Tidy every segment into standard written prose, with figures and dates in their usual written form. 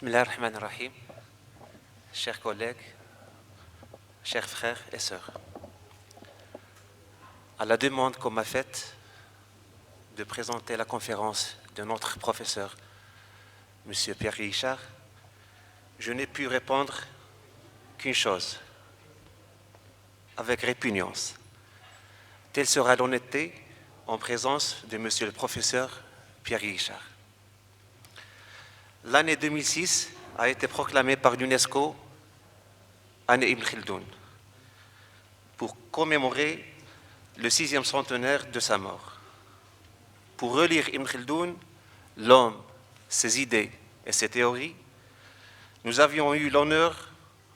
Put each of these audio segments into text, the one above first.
Bismillah ar-Rahman ar-Rahim, chers collègues, chers frères et sœurs. À la demande qu'on m'a faite de présenter la conférence de notre professeur, M. Pierre Richard, je n'ai pu répondre qu'une chose, avec répugnance. Telle sera l'honnêteté en présence de M. le professeur Pierre Richard. L'année 2006 a été proclamée par l'UNESCO année Ibn Khaldoun pour commémorer le 6e centenaire de sa mort. Pour relire Ibn Khaldoun, l'homme, ses idées et ses théories, nous avions eu l'honneur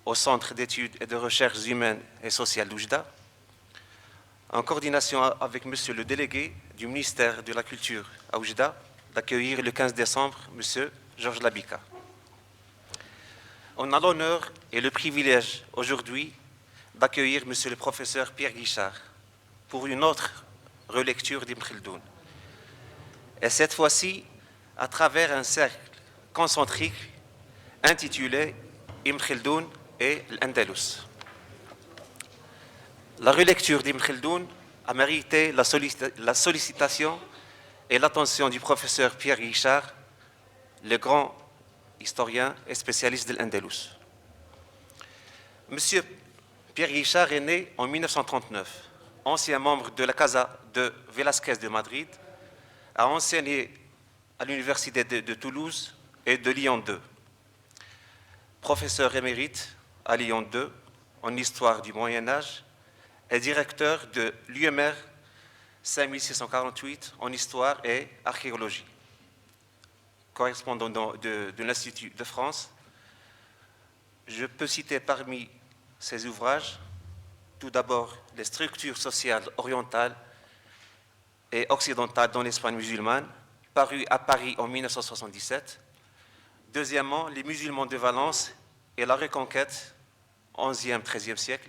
au Centre d'études et de recherches humaines et sociales d'Oujda, en coordination avec monsieur le délégué du ministère de la Culture à Oujda, d'accueillir le 15 décembre monsieur Georges Labika. On a l'honneur et le privilège aujourd'hui d'accueillir monsieur le professeur Pierre Richard pour une autre relecture d'Ibn Khaldoun. Et cette fois-ci, à travers un cercle concentrique intitulé Ibn Khaldoun et l'Andalus. La relecture d'Ibn Khaldoun a mérité la sollicitation et l'attention du professeur Pierre Richard, le grand historien et spécialiste de l'Andalus. Monsieur Pierre Richard est né en 1939, ancien membre de la Casa de Velázquez de Madrid, a enseigné à l'université de Toulouse et de Lyon 2. Professeur émérite à Lyon 2 en histoire du Moyen-Âge et directeur de l'UMR 5648 en histoire et archéologie. Correspondant de l'Institut de France, je peux citer parmi ses ouvrages, tout d'abord les structures sociales orientales et occidentales dans l'Espagne musulmane, paru à Paris en 1977. Deuxièmement, les musulmans de Valence et la reconquête, 11e, 13e siècle.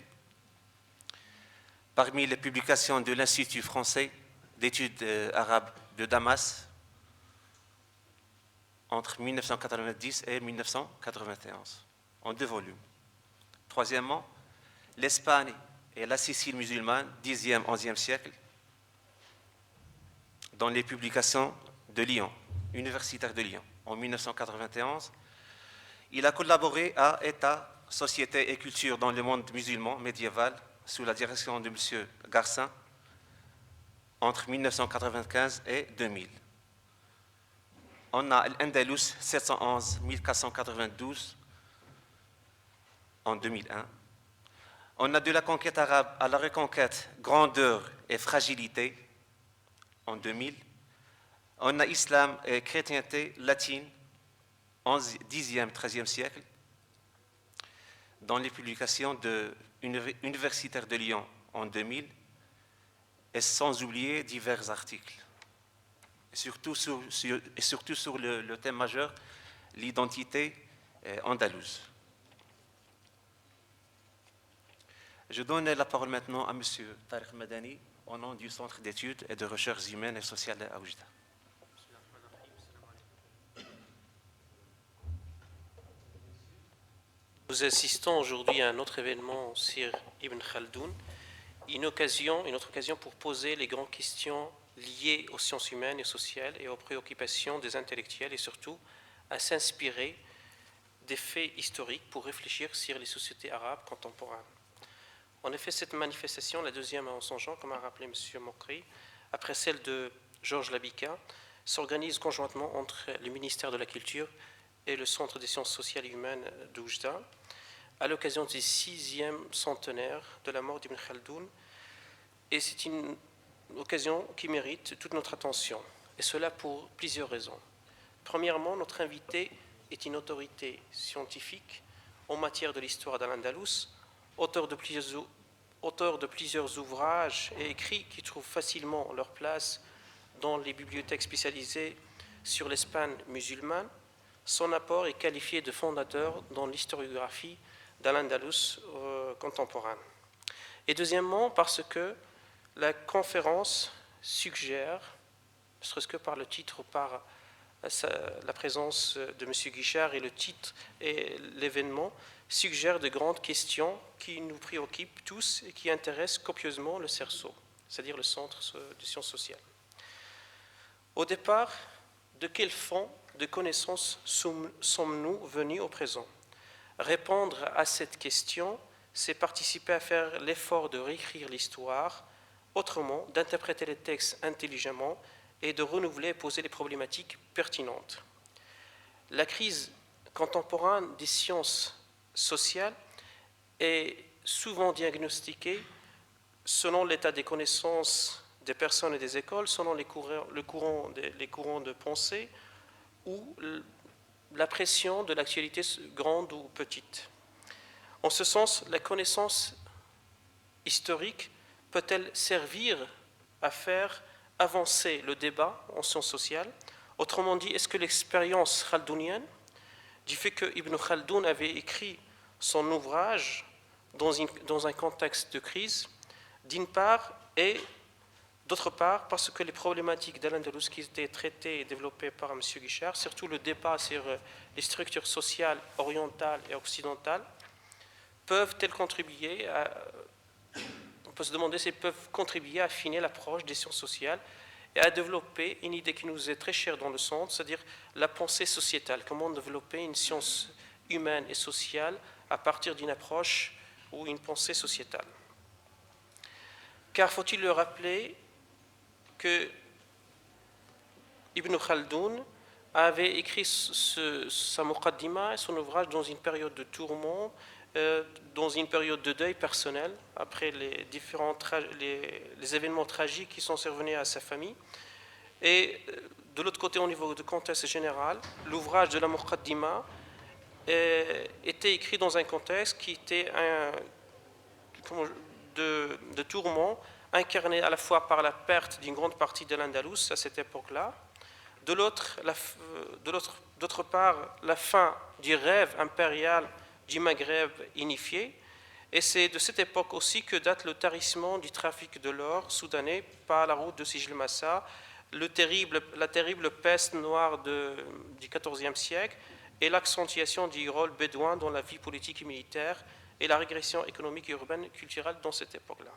Parmi les publications de l'Institut français d'études arabes de Damas, entre 1990 et 1991, en 2 volumes. Troisièmement, l'Espagne et la Sicile musulmane, 10e, 11e siècle, dans les publications de Lyon, universitaire de Lyon, en 1991. Il a collaboré à État, Société et Culture dans le monde musulman médiéval, sous la direction de M. Garcin, entre 1995 et 2000. On a l'Andalus 711-1492 en 2001. On a de la conquête arabe à la reconquête, grandeur et fragilité en 2000. On a islam et chrétienté latine, 10e, 13e siècle, dans les publications de universitaires de Lyon en 2000, et sans oublier divers articles. Et surtout sur le thème majeur, l'identité andalouse. Je donne la parole maintenant à M. Tariq Madani, au nom du Centre d'études et de recherches humaines et sociales à Oujda. Nous assistons aujourd'hui à un autre événement sur Ibn Khaldoun, une autre occasion pour poser les grandes questions liées aux sciences humaines et sociales et aux préoccupations des intellectuels et surtout à s'inspirer des faits historiques pour réfléchir sur les sociétés arabes contemporaines. En effet, cette manifestation, la deuxième en son genre, comme a rappelé M. Mokri, après celle de Georges Labika, s'organise conjointement entre le ministère de la Culture et le Centre des sciences sociales et humaines d'Oujda, à l'occasion du 6e centenaire de la mort d'Ibn Khaldoun. Et c'est une occasion qui mérite toute notre attention, et cela pour plusieurs raisons. Premièrement, notre invité est une autorité scientifique en matière de l'histoire d'Al-Andalus, auteur de plusieurs ouvrages et écrits qui trouvent facilement leur place dans les bibliothèques spécialisées sur l'Espagne musulmane. Son apport est qualifié de fondateur dans l'historiographie d'Al-Andalus contemporaine. Et deuxièmement, parce que la conférence suggère, ne serait-ce que par le titre ou par la présence de M. Guichard et le titre et l'événement suggèrent de grandes questions qui nous préoccupent tous et qui intéressent copieusement le CERSO, c'est-à-dire le Centre de sciences sociales. Au départ, de quel fond de connaissances sommes-nous venus au présent? Répondre à cette question, c'est participer à faire l'effort de réécrire l'histoire autrement, d'interpréter les textes intelligemment et de renouveler et poser les problématiques pertinentes. La crise contemporaine des sciences sociales est souvent diagnostiquée selon l'état des connaissances des personnes et des écoles, selon les courants de pensée ou la pression de l'actualité grande ou petite. En ce sens, la connaissance historique peut-elle servir à faire avancer le débat en sciences sociales? Autrement dit, est-ce que l'expérience khaldounienne, du fait que Ibn Khaldoun avait écrit son ouvrage dans un contexte de crise, d'une part, et d'autre part, parce que les problématiques d'Al-Andalus qui étaient traitées et développées par M. Guichard, surtout le débat sur les structures sociales orientales et occidentales, peuvent-elles contribuer on peut se demander si elles peuvent contribuer à affiner l'approche des sciences sociales et à développer une idée qui nous est très chère dans le centre, c'est-à-dire la pensée sociétale. Comment développer une science humaine et sociale à partir d'une approche ou une pensée sociétale. Car faut-il le rappeler que Ibn Khaldoun avait écrit sa Muqaddima, son ouvrage, dans une période de tourment, dans une période de deuil personnel, après les événements tragiques qui sont survenus à sa famille. Et de l'autre côté, au niveau du contexte général, l'ouvrage de la Muqaddima était écrit dans un contexte qui était de tourment, incarné à la fois par la perte d'une grande partie de l'Andalous à cette époque-là, d'autre part la fin du rêve impérial du Maghreb unifié, et c'est de cette époque aussi que date le tarissement du trafic de l'or soudanais par la route de Sijil Massa, la terrible peste noire du XIVe siècle et l'accentuation du rôle bédouin dans la vie politique et militaire et la régression économique et urbaine et culturelle dans cette époque-là.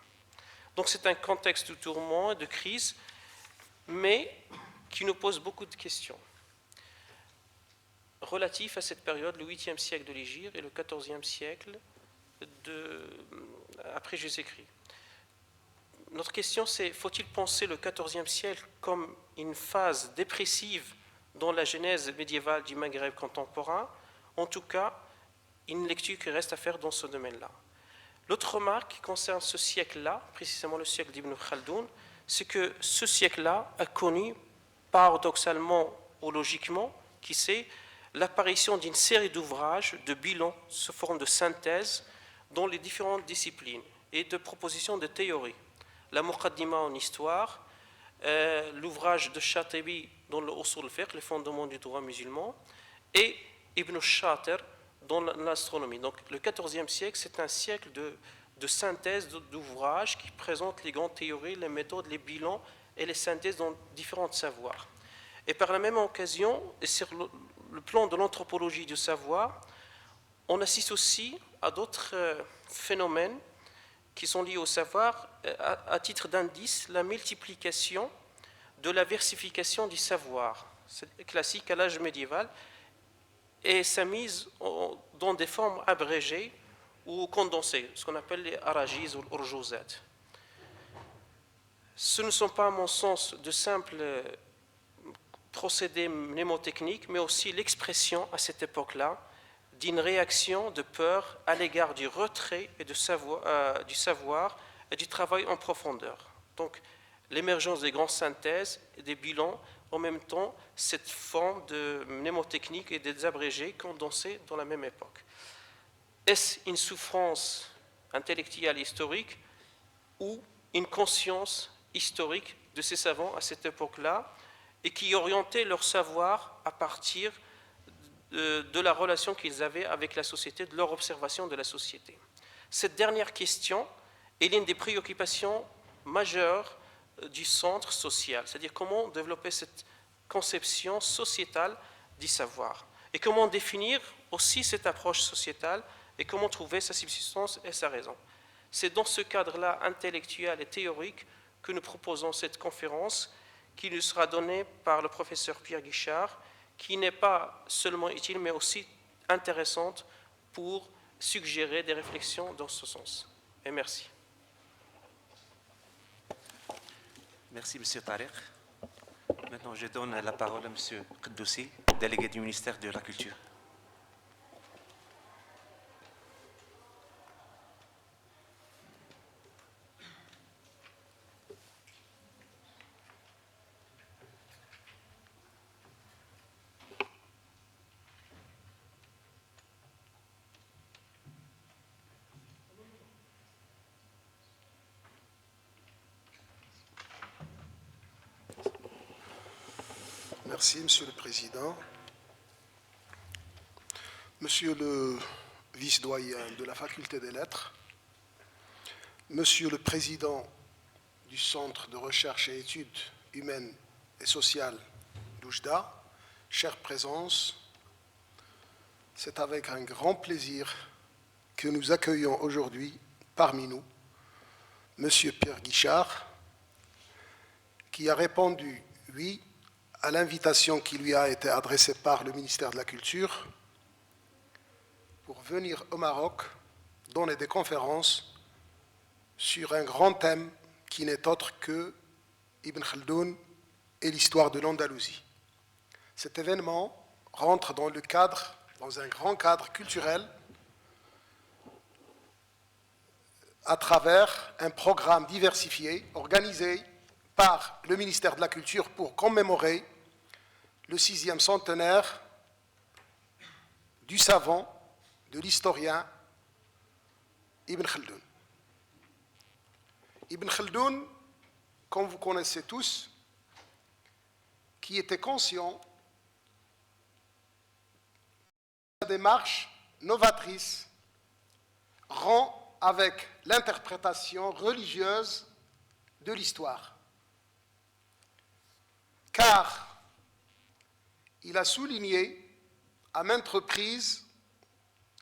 Donc c'est un contexte de tourment et de crise, mais qui nous pose beaucoup de questions relatifs à cette période, le 8e siècle de l'Hégire et le 14e siècle après Jésus-Christ. Notre question c'est, faut-il penser le 14e siècle comme une phase dépressive dans la genèse médiévale du Maghreb contemporain? En tout cas, une lecture qui reste à faire dans ce domaine-là. L'autre remarque qui concerne ce siècle-là, précisément le siècle d'Ibn Khaldoun, c'est que ce siècle-là a connu, paradoxalement ou logiquement, qui sait, l'apparition d'une série d'ouvrages, de bilans sous forme de synthèse dans les différentes disciplines et de propositions de théories. La Muqaddima en histoire, l'ouvrage de Shatibi dans le Usul al-Fiqh, les fondements du droit musulman, et Ibn Shatir dans l'astronomie. Donc le XIVe siècle, c'est un siècle de synthèse d'ouvrages qui présentent les grandes théories, les méthodes, les bilans et les synthèses dans différents savoirs. Et par la même occasion, et sur le plan de l'anthropologie du savoir, on assiste aussi à d'autres phénomènes qui sont liés au savoir, à titre d'indice, la multiplication de la versification du savoir. C'est classique à l'âge médiéval, et sa mise dans des formes abrégées ou condensées, ce qu'on appelle les arajiz ou l'urjouzat. Ce ne sont pas, à mon sens, de simples procédés mnémotechniques, mais aussi l'expression à cette époque-là d'une réaction de peur à l'égard du retrait et du savoir et du travail en profondeur. Donc, l'émergence des grandes synthèses et des bilans, en même temps, cette forme de mnémotechnique et des abrégés condensés dans la même époque. Est-ce une souffrance intellectuelle historique ou une conscience historique de ces savants à cette époque-là et qui orientaient leur savoir à partir de la relation qu'ils avaient avec la société, de leur observation de la société? Cette dernière question est l'une des préoccupations majeures du centre social, c'est-à-dire comment développer cette conception sociétale du savoir. Et comment définir aussi cette approche sociétale et comment trouver sa subsistance et sa raison. C'est dans ce cadre-là intellectuel et théorique que nous proposons cette conférence qui nous sera donnée par le professeur Pierre Guichard, qui n'est pas seulement utile mais aussi intéressante pour suggérer des réflexions dans ce sens. Et merci. Merci, M. Tariq. Maintenant, je donne la parole à M. Quddoussi, délégué du ministère de la Culture. Merci, Monsieur le Président. Monsieur le vice-doyen de la Faculté des Lettres, Monsieur le Président du Centre de recherche et études humaines et sociales d'Oujda, chère présence, c'est avec un grand plaisir que nous accueillons aujourd'hui parmi nous Monsieur Pierre Guichard, qui a répondu « oui » à l'invitation qui lui a été adressée par le ministère de la Culture pour venir au Maroc donner des conférences sur un grand thème qui n'est autre que Ibn Khaldoun et l'histoire de l'Andalousie. Cet événement rentre dans un grand cadre culturel à travers un programme diversifié organisé par le ministère de la Culture pour commémorer le 6e centenaire du savant, de l'historien Ibn Khaldoun. Ibn Khaldoun, comme vous connaissez tous, qui était conscient de la démarche novatrice rend avec l'interprétation religieuse de l'histoire. Car il a souligné à maintes reprises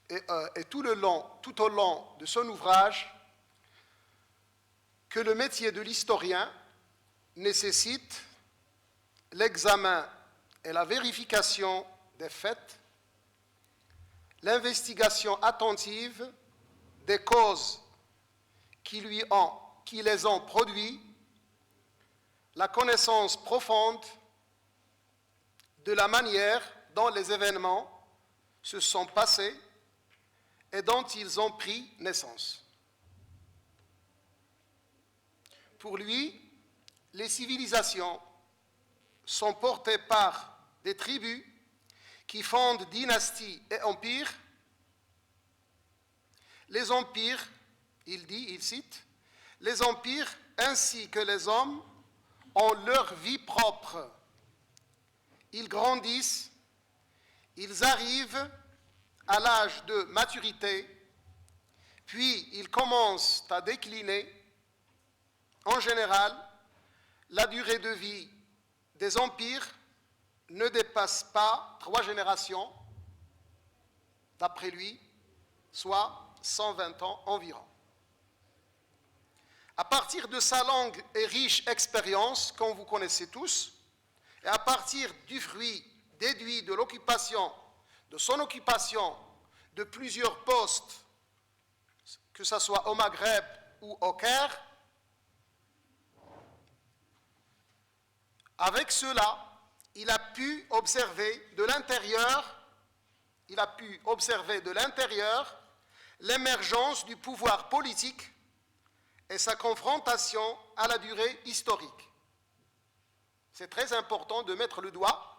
et tout au long de son ouvrage que le métier de l'historien nécessite l'examen et la vérification des faits, l'investigation attentive des causes qui les ont produits, la connaissance profonde de la manière dont les événements se sont passés et dont ils ont pris naissance. Pour lui, les civilisations sont portées par des tribus qui fondent dynasties et empires. Les empires, il cite, les empires ainsi que les hommes ont leur vie propre. Ils grandissent, ils arrivent à l'âge de maturité, puis ils commencent à décliner. En général, la durée de vie des empires ne dépasse pas 3 générations, d'après lui, soit 120 ans environ. À partir de sa longue et riche expérience, comme vous connaissez tous, et à partir du fruit déduit de son occupation de plusieurs postes, que ce soit au Maghreb ou au Caire, avec cela, il a pu observer de l'intérieur l'émergence du pouvoir politique et sa confrontation à la durée historique. C'est très important de mettre le doigt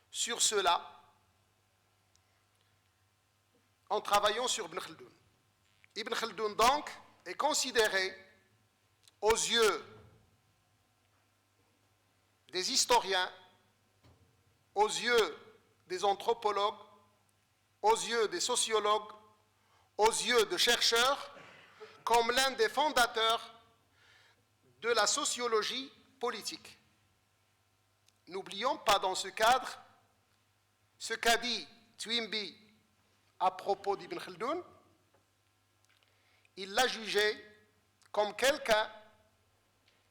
sur cela en travaillant sur Ibn Khaldoun. Ibn Khaldoun, donc, est considéré aux yeux des historiens, aux yeux des anthropologues, aux yeux des sociologues, aux yeux de chercheurs, comme l'un des fondateurs de la sociologie politique. n'oublions pas dans ce cadre ce qu'a dit Twimby à propos d'Ibn Khaldoun. Il l'a jugé comme quelqu'un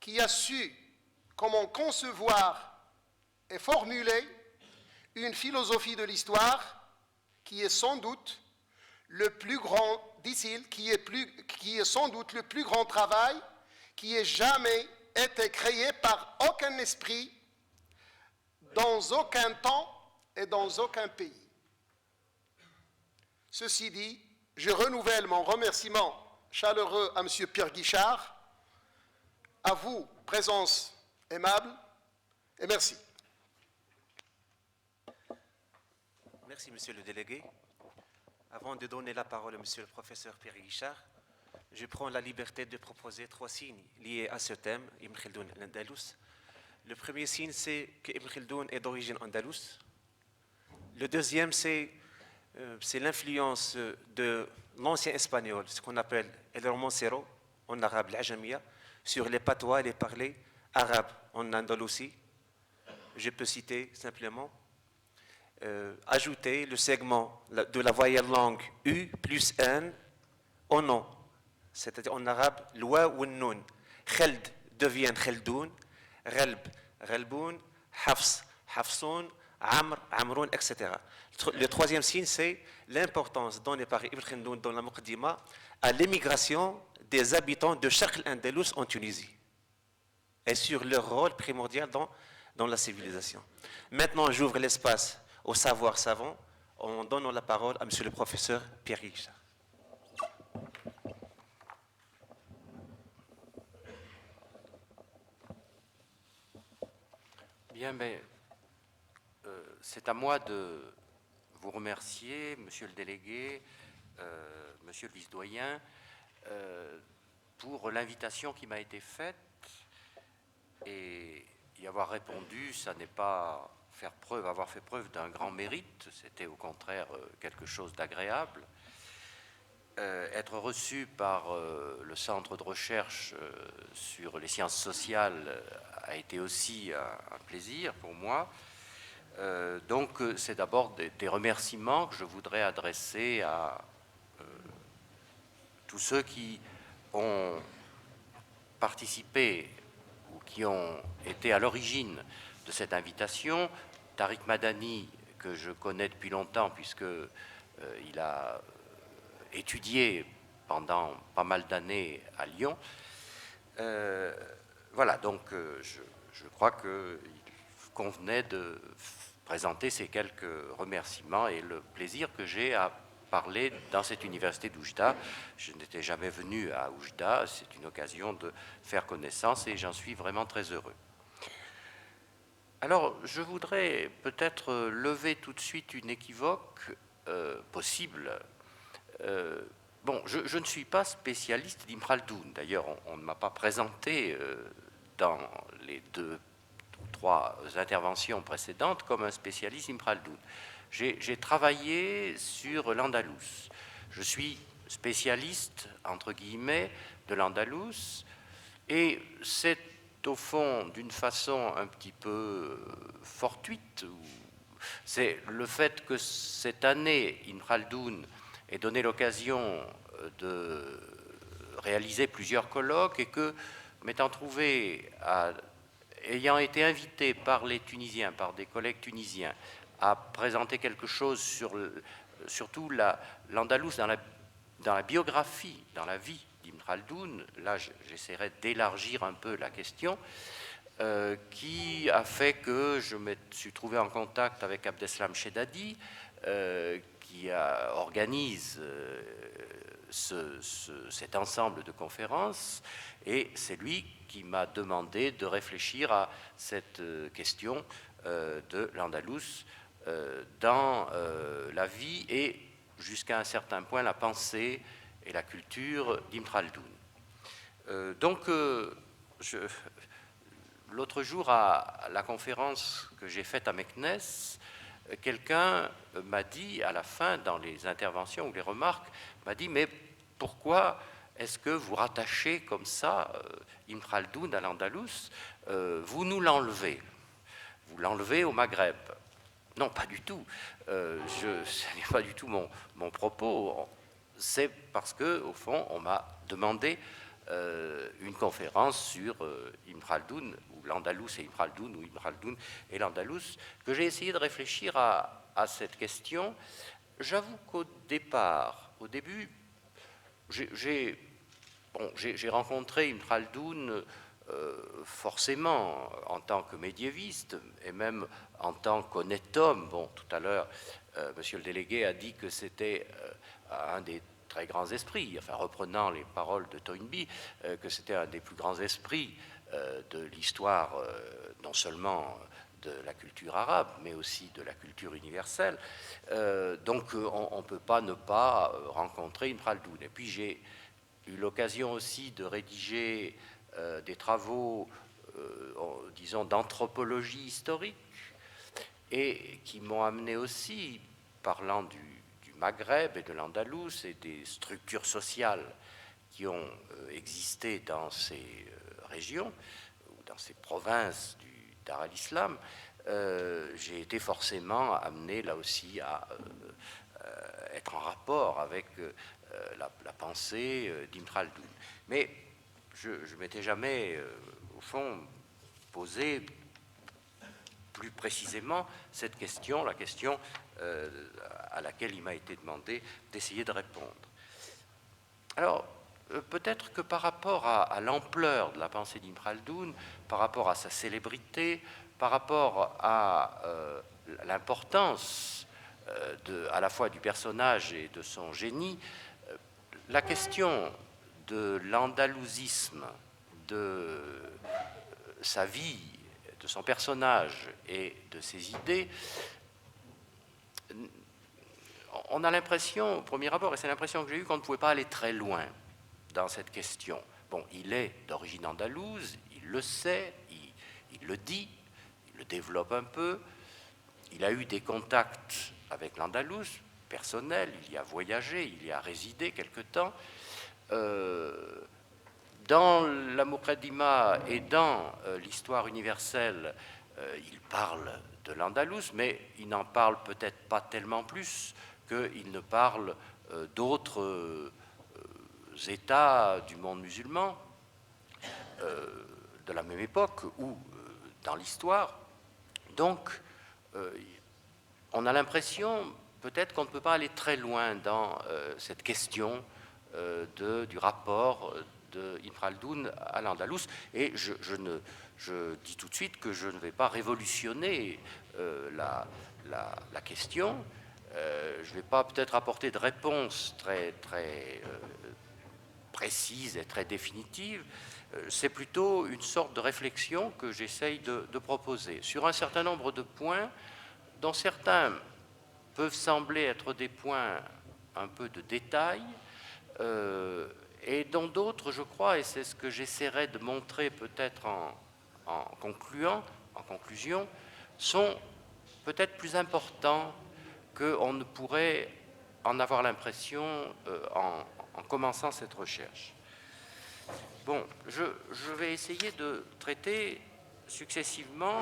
qui a su comment concevoir et formuler une philosophie de l'histoire qui est sans doute le plus grand, dit-il, qui est sans doute le plus grand travail qui ait jamais été créé par aucun esprit, dans aucun temps et dans aucun pays. Ceci dit, je renouvelle mon remerciement chaleureux à M. Pierre Guichard, à vous, présence aimable, et merci. Merci, Monsieur le délégué. Avant de donner la parole à Monsieur le professeur Pierre Guichard, je prends la liberté de proposer 3 signes liés à ce thème, Ibn Khaldoun l'Andalous. Le premier signe, c'est que Ibn Khaldoun est d'origine andalouse. Le deuxième, c'est l'influence de l'ancien espagnol, ce qu'on appelle el romancero, en arabe l'ajamia, sur les patois et les parlers arabes en Andalousie. Je peux citer simplement ajouter le segment de la voyelle langue U plus N au nom. C'est-à-dire en arabe, l'oua ou noun. Khald devient khaldoun, ghalb, ghalboun, hafs, hafsoun, amr, amroun, etc. Le troisième signe, c'est l'importance donnée par Ibn Khaldoun dans la Muqaddima à l'émigration des habitants de Charq al-Andalus en Tunisie et sur leur rôle primordial dans la civilisation. Maintenant, j'ouvre l'espace au savoir savant en donnant la parole à Monsieur le professeur Pierre Guichard. Bien, mais c'est à moi de vous remercier, Monsieur le délégué, Monsieur le vice-doyen, pour l'invitation qui m'a été faite, et y avoir répondu, ça n'est pas avoir fait preuve d'un grand mérite, c'était au contraire quelque chose d'agréable. Être reçu par le centre de recherche sur les sciences sociales a été aussi un plaisir pour moi. Donc c'est d'abord des remerciements que je voudrais adresser à tous ceux qui ont participé ou qui ont été à l'origine de cette invitation. Tariq Madani, que je connais depuis longtemps puisqu'il a étudié pendant pas mal d'années à Lyon. Voilà, donc je crois qu'il convenait de présenter ces quelques remerciements et le plaisir que j'ai à parler dans cette université d'Oujda. Je n'étais jamais venu à Oujda, c'est une occasion de faire connaissance et j'en suis vraiment très heureux. Alors, je voudrais peut-être lever tout de suite une équivoque possible. Bon, je ne suis pas spécialiste d'Ibn Khaldoun. D'ailleurs, on ne m'a pas présenté dans les 2 ou 3 interventions précédentes comme un spécialiste d'Ibn Khaldoun. J'ai travaillé sur l'Andalous. Je suis spécialiste, entre guillemets, de l'Andalous, et c'est au fond d'une façon un petit peu fortuite. C'est le fait que cette année, Ibn Khaldoun ait donné l'occasion de réaliser plusieurs colloques et que, ayant été invité par les Tunisiens, par des collègues tunisiens, à présenter quelque chose sur surtout l'Andalous dans la biographie, dans la vie d'Ibn Khaldoun, là j'essaierai d'élargir un peu la question, qui a fait que je me suis trouvé en contact avec Abdeslam Chedadi, qui organise cet ensemble de conférences, et c'est lui qui m'a demandé de réfléchir à cette question de l'Andalous dans la vie et jusqu'à un certain point la pensée et la culture d'Ibn Khaldoun. Donc l'autre jour à la conférence que j'ai faite à Meknes, quelqu'un m'a dit à la fin, dans les interventions ou les remarques, m'a dit: mais pourquoi est-ce que vous rattachez comme ça Ibn Khaldoun à l'Andalous? Vous nous l'enlevez. vous l'enlevez au Maghreb. Non, pas du tout. Ce n'est pas du tout mon propos. C'est parce que, au fond, on m'a demandé une conférence sur Ibn Khaldoun, ou l'Andalous et Ibn Khaldoun, ou Ibn Khaldoun et l'Andalous, que j'ai essayé de réfléchir à cette question. J'avoue qu'au début, j'ai rencontré Ibn Khaldoun forcément en tant que médiéviste et même en tant qu'honnête homme. Bon, tout à l'heure, monsieur le délégué a dit que c'était un des très grands esprits, enfin reprenant les paroles de Toynbee, que c'était un des plus grands esprits de l'histoire, non seulement de la culture arabe, mais aussi de la culture universelle. Donc on ne peut pas ne pas rencontrer Ibn Khaldoun. Et puis j'ai eu l'occasion aussi de rédiger des travaux, disons, d'anthropologie historique, et qui m'ont amené aussi, parlant du Maghreb et de l'Andalous et des structures sociales qui ont existé dans ces régions, ou dans ces provinces du Dar al-Islam, j'ai été forcément amené là aussi à être en rapport avec la pensée d'Ibn Khaldoun. Mais je ne m'étais jamais, au fond, posé plus précisément cette question, la question à laquelle il m'a été demandé d'essayer de répondre. Alors, peut-être que par rapport à l'ampleur de la pensée d'Ibn Khaldoun, par rapport à sa célébrité, par rapport à l'importance à la fois du personnage et de son génie, la question de l'andalousisme, de sa vie, de son personnage et de ses idées, on a l'impression, au premier abord, et c'est l'impression que j'ai eue, qu'on ne pouvait pas aller très loin dans cette question. Bon, il est d'origine andalouse, il le sait, il le dit, il le développe un peu, il a eu des contacts avec l'Andalouse, personnels, il y a voyagé, il y a résidé quelque temps. Dans la Muqaddima et dans l'histoire universelle, il parle de l'Andalous, mais il n'en parle peut-être pas tellement plus qu'il ne parle d'autres États du monde musulman de la même époque ou dans l'histoire. Donc, on a l'impression peut-être qu'on ne peut pas aller très loin dans cette question du rapport de Ibn Khaldoun à l'Andalous, et je dis tout de suite que je ne vais pas révolutionner la question. Je ne vais pas peut-être apporter de réponse très précise et très définitive. C'est plutôt une sorte de réflexion que j'essaye de proposer sur un certain nombre de points dont certains peuvent sembler être des points un peu de détail, et dont d'autres, je crois, et c'est ce que j'essaierai de montrer peut-être en conclusion, sont peut-être plus importants qu'on ne pourrait en avoir l'impression en commençant cette recherche. Bon, je vais essayer de traiter successivement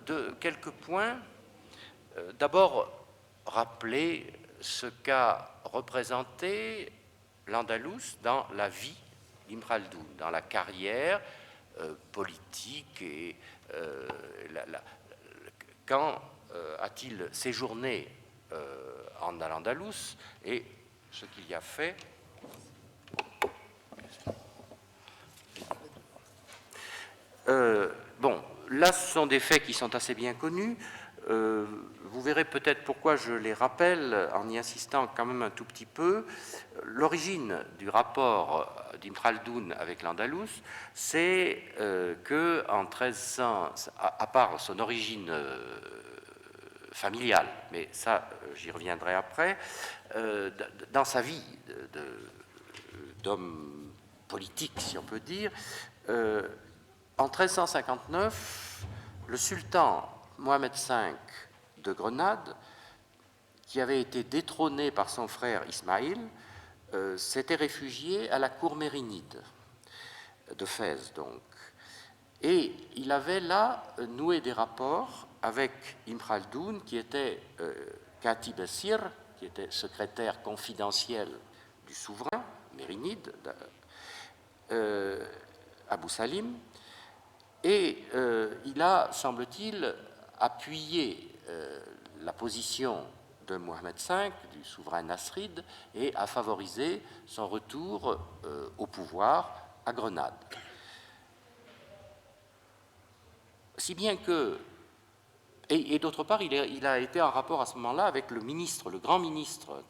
de quelques points. D'abord, rappeler ce qu'a représenté l'Andalous dans la vie d'Ibn Khaldoun, dans la carrière politique, et quand a-t-il séjourné en Al-Andalous et ce qu'il y a fait. Bon, là, ce sont des faits qui sont assez bien connus. Vous verrez peut-être pourquoi je les rappelle en y insistant quand même un tout petit peu. L'origine du rapport d'Ibn Khaldoun avec l'Andalous, c'est que en 1300, à part son origine familiale, mais ça j'y reviendrai après, dans sa vie d'homme politique, si on peut dire, en 1359, le sultan Mohamed V de Grenade, qui avait été détrôné par son frère Ismaïl, s'était réfugié à la cour mérinide de Fès, donc. Et il avait là noué des rapports avec Ibn Khaldoun, qui était Katib Sir, qui était secrétaire confidentiel du souverain mérinide, Abou Salim, et il a, semble-t-il, appuyé la position de Mohamed V, du souverain nasride, et a favorisé son retour au pouvoir à Grenade. Si bien que, et d'autre part, il a été en rapport à ce moment-là avec le ministre, le grand ministre,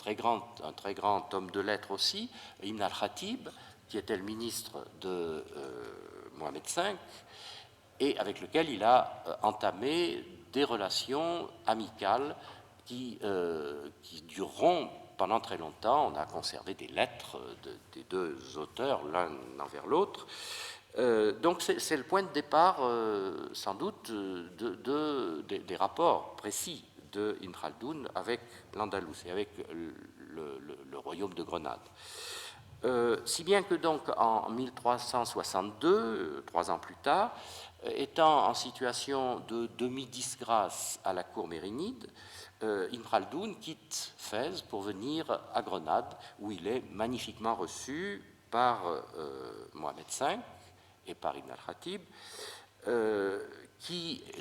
un très grand homme de lettres aussi, Ibn al-Khatib, qui était le ministre de Mohamed V, et avec lequel il a entamé des relations amicales qui dureront pendant très longtemps. On a conservé des lettres des deux auteurs l'un envers l'autre. Donc c'est le point de départ, sans doute, des rapports précis de Ibn Khaldoun avec l'Andalous et avec le royaume de Grenade. Si bien que donc en 1362, 3 ans plus tard, étant en situation de demi-disgrâce à la cour mérinide, Ibn Khaldoun quitte Fès pour venir à Grenade, où il est magnifiquement reçu par Mohamed V et par Ibn al-Khatib,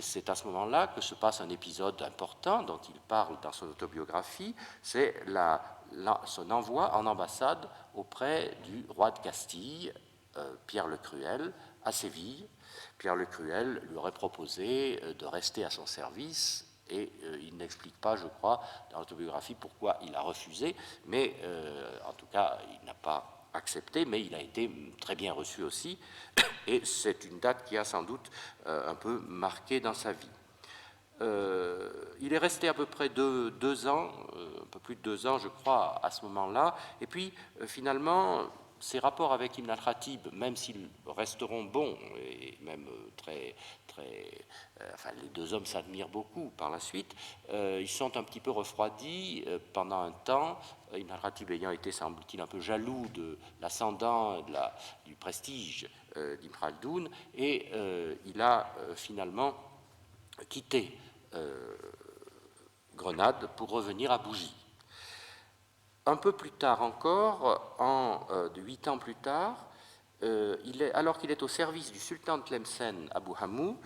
c'est à ce moment-là que se passe un épisode important dont il parle dans son autobiographie, c'est son envoi en ambassade auprès du roi de Castille, Pierre le Cruel, à Séville. Pierre le Cruel lui aurait proposé de rester à son service, et il n'explique pas, je crois, dans l'autobiographie pourquoi il a refusé, mais en tout cas, il n'a pas accepté, mais il a été très bien reçu aussi, et c'est une date qui a sans doute un peu marqué dans sa vie. Il est resté à peu près 2 ans, un peu plus de 2 ans, je crois, à ce moment-là, et puis finalement, ses rapports avec Ibn al-Khatib, même s'ils resteront bons, et même enfin, les 2 hommes s'admirent beaucoup par la suite, ils sont un petit peu refroidis pendant un temps, Ibn al-Khatib ayant été, semble-t-il, un peu jaloux de l'ascendant, du prestige d'Ibn Khaldoun, et il a finalement quitté Grenade pour revenir à Bougie. Un peu plus tard encore, 8 ans plus tard, alors qu'il est au service du sultan de Tlemcen, Abu Hamou,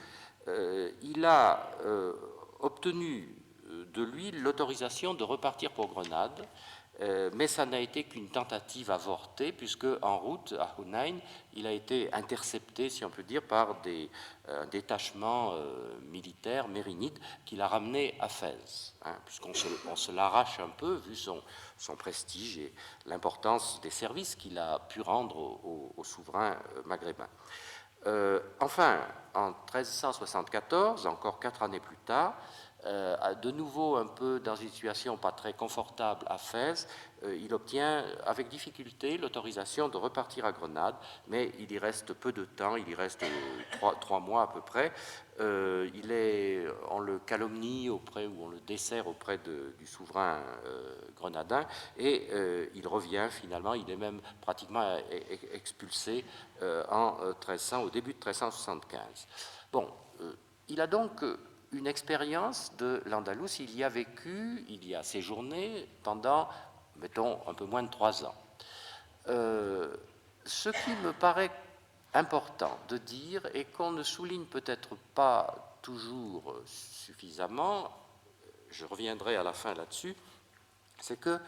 il a obtenu de lui l'autorisation de repartir pour Grenade, mais ça n'a été qu'une tentative avortée, puisque en route à Hunayn, il a été intercepté, si on peut dire, par un détachement militaire mérinide qui l'a ramené à Fès, puisqu'on se l'arrache un peu, vu son prestige et l'importance des services qu'il a pu rendre aux souverains maghrébins. Enfin, en 1374, encore 4 années plus tard, de nouveau un peu dans une situation pas très confortable à Fès, il obtient avec difficulté l'autorisation de repartir à Grenade, mais il y reste peu de temps, il y reste 3 mois à peu près. On le calomnie ou on le dessert auprès du souverain grenadin, et il revient finalement, il est même pratiquement expulsé au début de 1375. Bon, il a donc une expérience de l'Andalous, il y a vécu, il y a séjourné pendant, mettons, un peu moins de 3 ans. Ce qui me paraît important de dire, et qu'on ne souligne peut-être pas toujours suffisamment, je reviendrai à la fin là-dessus, c'est que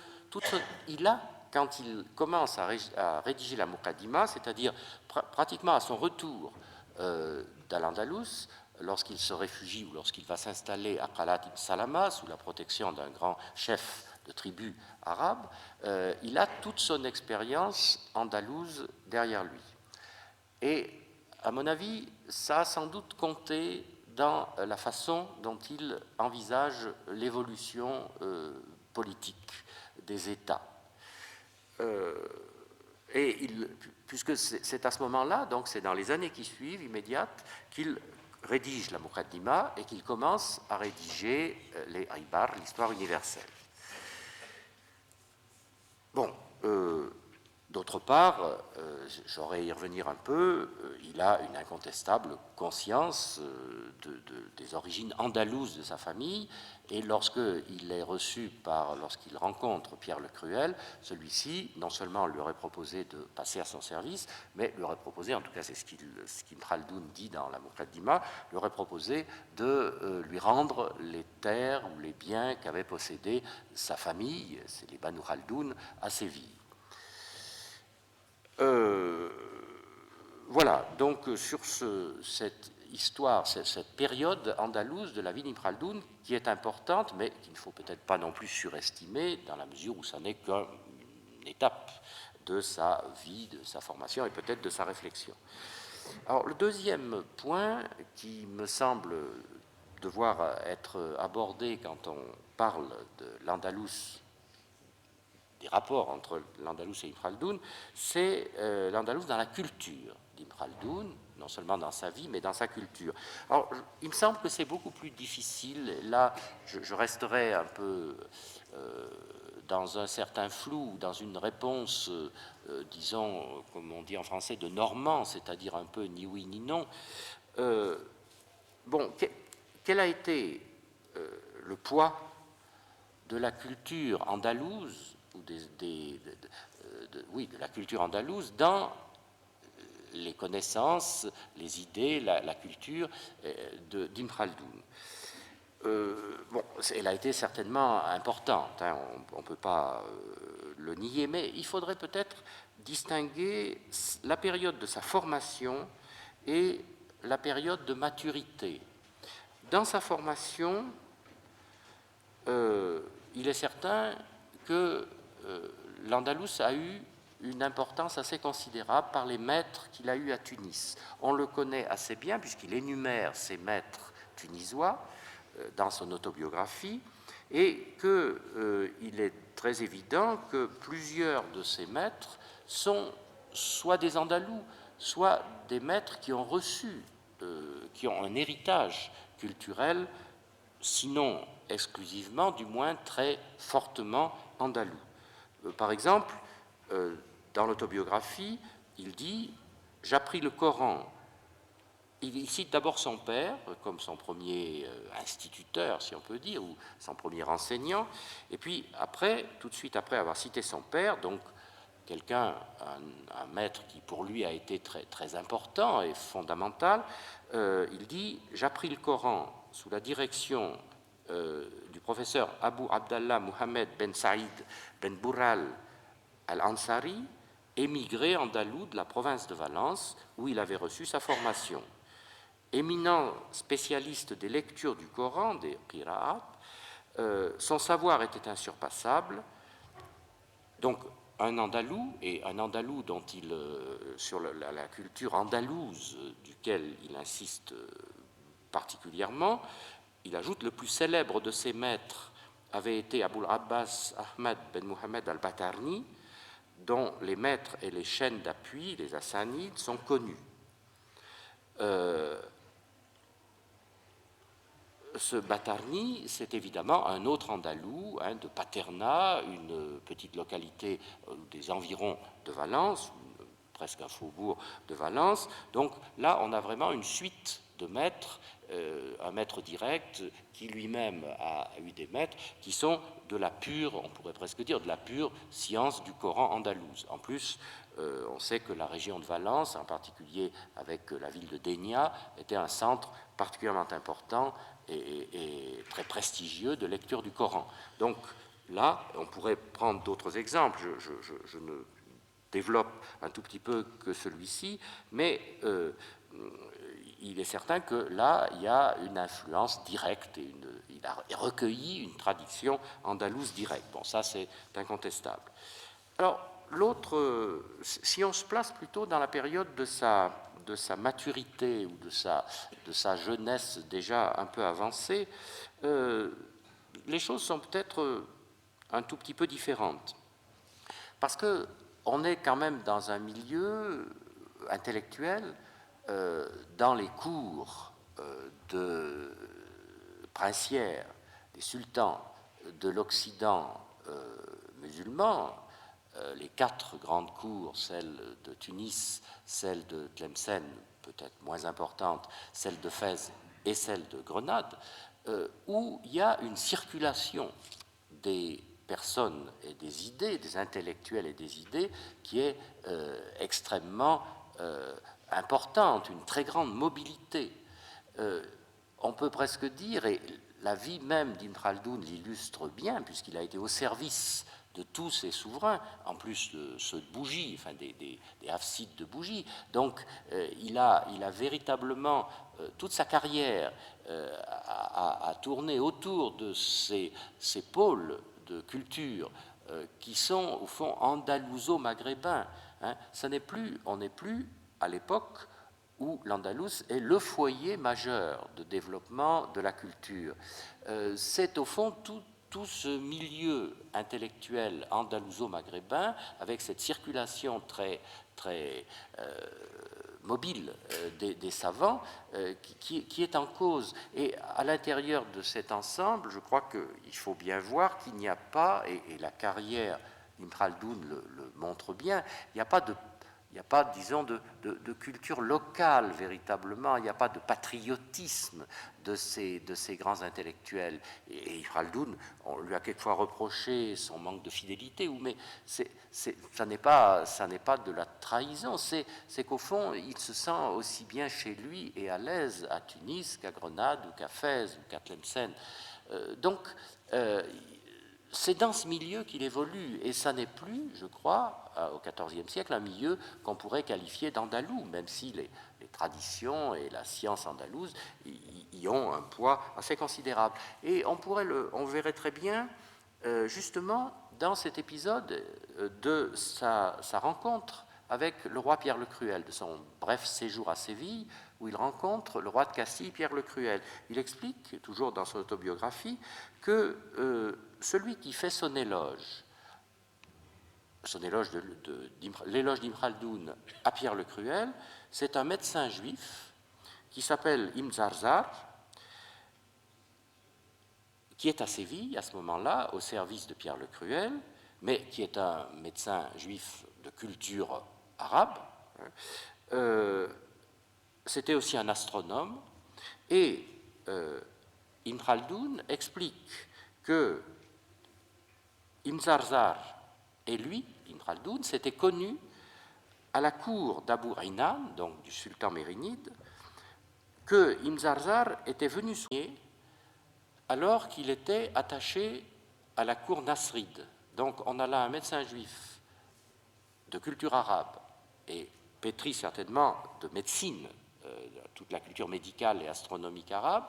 quand il commence à rédiger la Muqaddima, c'est-à-dire pratiquement à son retour à l'Andalous, lorsqu'il se réfugie ou lorsqu'il va s'installer à Qalat ibn Salama sous la protection d'un grand chef de tribu arabe, il a toute son expérience andalouse derrière lui. Et à mon avis, ça a sans doute compté dans la façon dont il envisage l'évolution politique des États. Puisque c'est à ce moment-là, donc c'est dans les années qui suivent, immédiates, qu'il rédige la Muqaddima et qu'il commence à rédiger les Ibar, l'histoire universelle. Bon, D'autre part, j'aurais à y revenir un peu, il a une incontestable conscience des origines andalouses de sa famille, et lorsqu'il est reçu lorsqu'il rencontre Pierre le Cruel, celui-ci, non seulement lui aurait proposé de passer à son service, mais lui aurait proposé, en tout cas c'est ce qu'Ibn Khaldoun dit dans la Muqaddimah, lui aurait proposé de lui rendre les terres ou les biens qu'avait possédés sa famille, c'est les Banu Khaldoun, à Séville. Voilà, donc sur cette histoire, cette période andalouse de la vie d'Ibn Khaldoun qui est importante, mais qu'il ne faut peut-être pas non plus surestimer dans la mesure où ça n'est qu'une étape de sa vie, de sa formation et peut-être de sa réflexion. Alors le deuxième point qui me semble devoir être abordé quand on parle de l'Andalous, des rapports entre l'Andalous et Ibn Khaldoun, c'est l'Andalous dans la culture d'Ibn Khaldoun, non seulement dans sa vie, mais dans sa culture. Alors, il me semble que c'est beaucoup plus difficile. Là, je resterai un peu dans un certain flou, dans une réponse, disons, comme on dit en français, de normand, c'est-à-dire un peu ni oui ni non. Bon, quel a été le poids de la culture andalouse, ou de la culture andalouse dans les connaissances, les idées, la culture d'Ibn Khaldoun. Bon, elle a été certainement importante, hein, on ne peut pas le nier, mais il faudrait peut-être distinguer la période de sa formation et la période de maturité. Dans sa formation, il est certain que l'Andalous a eu une importance assez considérable par les maîtres qu'il a eus à Tunis. On le connaît assez bien puisqu'il énumère ses maîtres tunisois dans son autobiographie, et qu'il est très évident que plusieurs de ces maîtres sont soit des Andalous, soit des maîtres qui ont reçu, qui ont un héritage culturel, sinon exclusivement, du moins très fortement andalou. Par exemple, dans l'autobiographie, il dit « J'appris le Coran ». Il cite d'abord son père, comme son premier instituteur, si on peut dire, ou son premier enseignant, et puis après, tout de suite après avoir cité son père, donc quelqu'un, un maître qui pour lui a été très, très important et fondamental, il dit « J'appris le Coran sous la direction du professeur Abu Abdallah Mohamed Ben Saïd Ben Boural al-Ansari, émigré andalou de la province de Valence, où il avait reçu sa formation. Éminent spécialiste des lectures du Coran, des qira'at, son savoir était insurpassable. Donc, un andalou, et un andalou dont il, sur la culture andalouse duquel il insiste particulièrement, il ajoute le plus célèbre de ses maîtres avait été Aboul Abbas Ahmad Ben Mohamed al-Batarni, dont les maîtres et les chaînes d'appui, les Hassanides, sont connus. Ce Batarni, c'est évidemment un autre andalou, hein, de Paterna, une petite localité des environs de Valence, presque un faubourg de Valence. Donc là, on a vraiment une suite de maîtres, un maître direct qui lui-même a eu des maîtres qui sont de la pure, on pourrait presque dire, de la pure science du Coran andalouse. En plus, on sait que la région de Valence, en particulier avec la ville de Dénia, était un centre particulièrement important et très prestigieux de lecture du Coran. Donc là, on pourrait prendre d'autres exemples. Je ne développe un tout petit peu que celui-ci, mais il est certain que là, il y a une influence directe, et il a recueilli une tradition andalouse directe. Bon, ça, c'est incontestable. Alors, l'autre, si on se place plutôt dans la période de sa maturité ou de sa jeunesse déjà un peu avancée, les choses sont peut-être un tout petit peu différentes. Parce qu'on est quand même dans un milieu intellectuel, dans les cours de princières, des sultans de l'Occident musulman, les 4 grandes cours, celle de Tunis, celle de Tlemcen, peut-être moins importante, celle de Fès et celle de Grenade, où il y a une circulation des personnes et des idées, des intellectuels et des idées, qui est extrêmement importante, une très grande mobilité. On peut presque dire, et la vie même d'Ibn Khaldoun l'illustre bien, puisqu'il a été au service de tous ces souverains, en plus de ceux de Bougie, enfin des hafsides de Bougie. Donc il a véritablement toute sa carrière à tourner autour de ces pôles de culture qui sont au fond andalouso-maghrébins. Hein. On n'est plus à l'époque où l'Andalous est le foyer majeur de développement de la culture. C'est au fond tout ce milieu intellectuel andalouso-maghrébin, avec cette circulation très mobile des savants, qui est en cause. Et à l'intérieur de cet ensemble, je crois qu'il faut bien voir qu'il n'y a pas, et la carrière d'Ibn Khaldoun le montre bien, il n'y a pas, disons, de culture locale véritablement, il n'y a pas de patriotisme de ces grands intellectuels. Et Ibn Khaldoun, on lui a quelquefois reproché son manque de fidélité, mais ça n'est pas de la trahison, c'est qu'au fond, il se sent aussi bien chez lui et à l'aise à Tunis qu'à Grenade ou qu'à Fès ou qu'à Tlemcen. C'est dans ce milieu qu'il évolue, et ça n'est plus, je crois, au XIVe siècle, un milieu qu'on pourrait qualifier d'andalou, même si les traditions et la science andalouse y ont un poids assez considérable. Et on verrait très bien, justement, dans cet épisode de sa rencontre avec le roi Pierre le Cruel, de son bref séjour à Séville, où il rencontre le roi de Castille, Pierre le Cruel. Il explique, toujours dans son autobiographie, que celui qui fait son éloge l'éloge d'Ibn Khaldoun à Pierre le Cruel, c'est un médecin juif qui s'appelle Ibn Zarzar, qui est à Séville à ce moment-là, au service de Pierre le Cruel, mais qui est un médecin juif de culture arabe. C'était aussi un astronome, et Ibn Khaldoun explique que Ibn Zarzar et lui, Ibn Khaldoun, s'étaient connus à la cour d'Abu Aynan, donc du sultan mérinide, que Ibn Zarzar était venu soigner alors qu'il était attaché à la cour nasride. Donc on a là un médecin juif de culture arabe et pétri certainement de médecine, toute la culture médicale et astronomique arabe,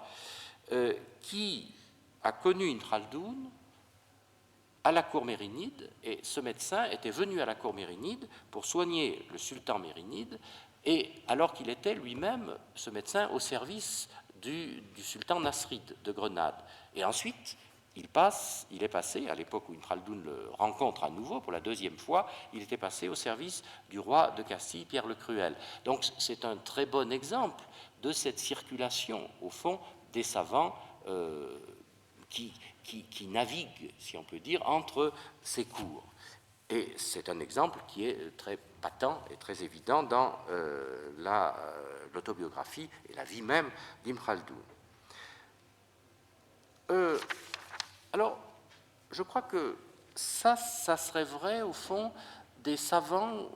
qui a connu Ibn Khaldoun à la cour mérinide, et ce médecin était venu à la cour mérinide pour soigner le sultan mérinide, et alors qu'il était lui-même, ce médecin, au service du sultan nasride de Grenade. Et ensuite, il est passé, à l'époque où Ibn Khaldoun le rencontre à nouveau pour la deuxième fois, il était passé au service du roi de Castille, Pierre le Cruel. Donc c'est un très bon exemple de cette circulation, au fond, des savants qui naviguent, si on peut dire, entre ces cours. Et c'est un exemple qui est très patent et très évident dans l'autobiographie et la vie même d'Ibn Khaldoun. Alors, je crois que ça serait vrai, au fond, des savants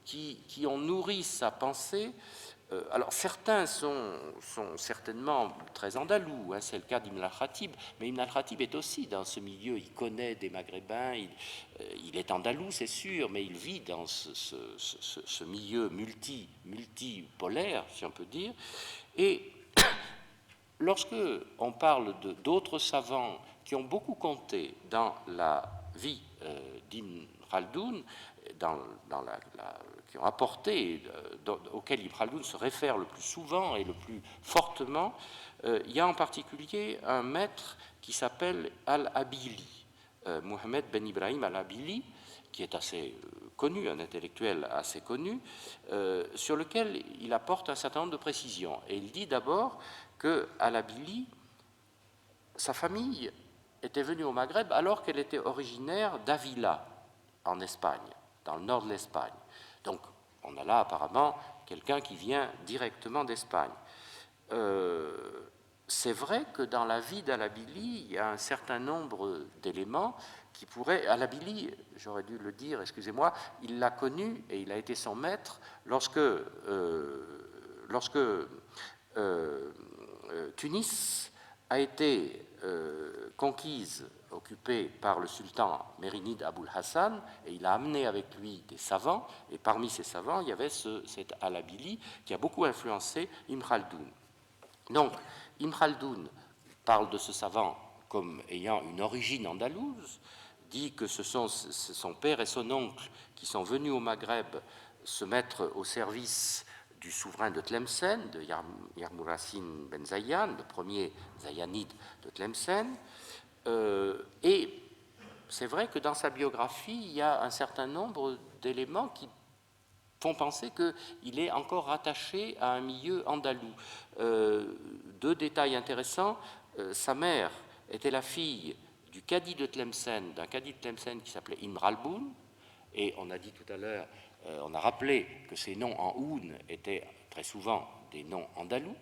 qui ont nourri sa pensée. Alors, certains sont certainement très andalous, hein, c'est le cas d'Ibn al-Khatib, mais Ibn al-Khatib est aussi dans ce milieu, il connaît des Maghrébins, il est andalou, c'est sûr, mais il vit dans ce milieu multipolaire, si on peut dire. Et lorsque on parle d'autres savants qui ont beaucoup compté dans la vie d'Ibn Khaldoun, qui ont apporté, auxquels Ibn Khaldoun se réfère le plus souvent et le plus fortement, il y a en particulier un maître qui s'appelle Al-Abili, Mohamed Ben Ibrahim Al-Abili, qui est assez connu, un intellectuel assez connu, sur lequel il apporte un certain nombre de précisions. Et il dit d'abord que Al-Abili, sa famille était venue au Maghreb alors qu'elle était originaire d'Avila, en Espagne. dans le nord de l'Espagne. Donc, on a là apparemment quelqu'un qui vient directement d'Espagne. C'est vrai que dans la vie d'Al-Abili, il y a un certain nombre d'éléments qui pourraient... Al-Abili, j'aurais dû le dire, excusez-moi, il l'a connu et il a été son maître lorsque Tunis a été conquise, occupée par le sultan mérinide Aboul Hassan, et il a amené avec lui des savants, et parmi ces savants, il y avait cet Al-Abili qui a beaucoup influencé Ibn Khaldoun. Donc, Ibn Khaldoun parle de ce savant comme ayant une origine andalouse, dit que ce sont son père et son oncle qui sont venus au Maghreb se mettre au service du souverain de Tlemcen, de Yarmourassin Ben Zayyan, le premier Zayyanide de Tlemcen. Et c'est vrai que dans sa biographie, il y a un certain nombre d'éléments qui font penser qu'il est encore rattaché à un milieu andalou. Deux détails intéressants. Sa mère était la fille du cadi de Tlemcen, d'un cadi de Tlemcen qui s'appelait Imr al-Boun, et on a dit tout à l'heure, on a rappelé que ces noms en Oun étaient très souvent des noms andalous.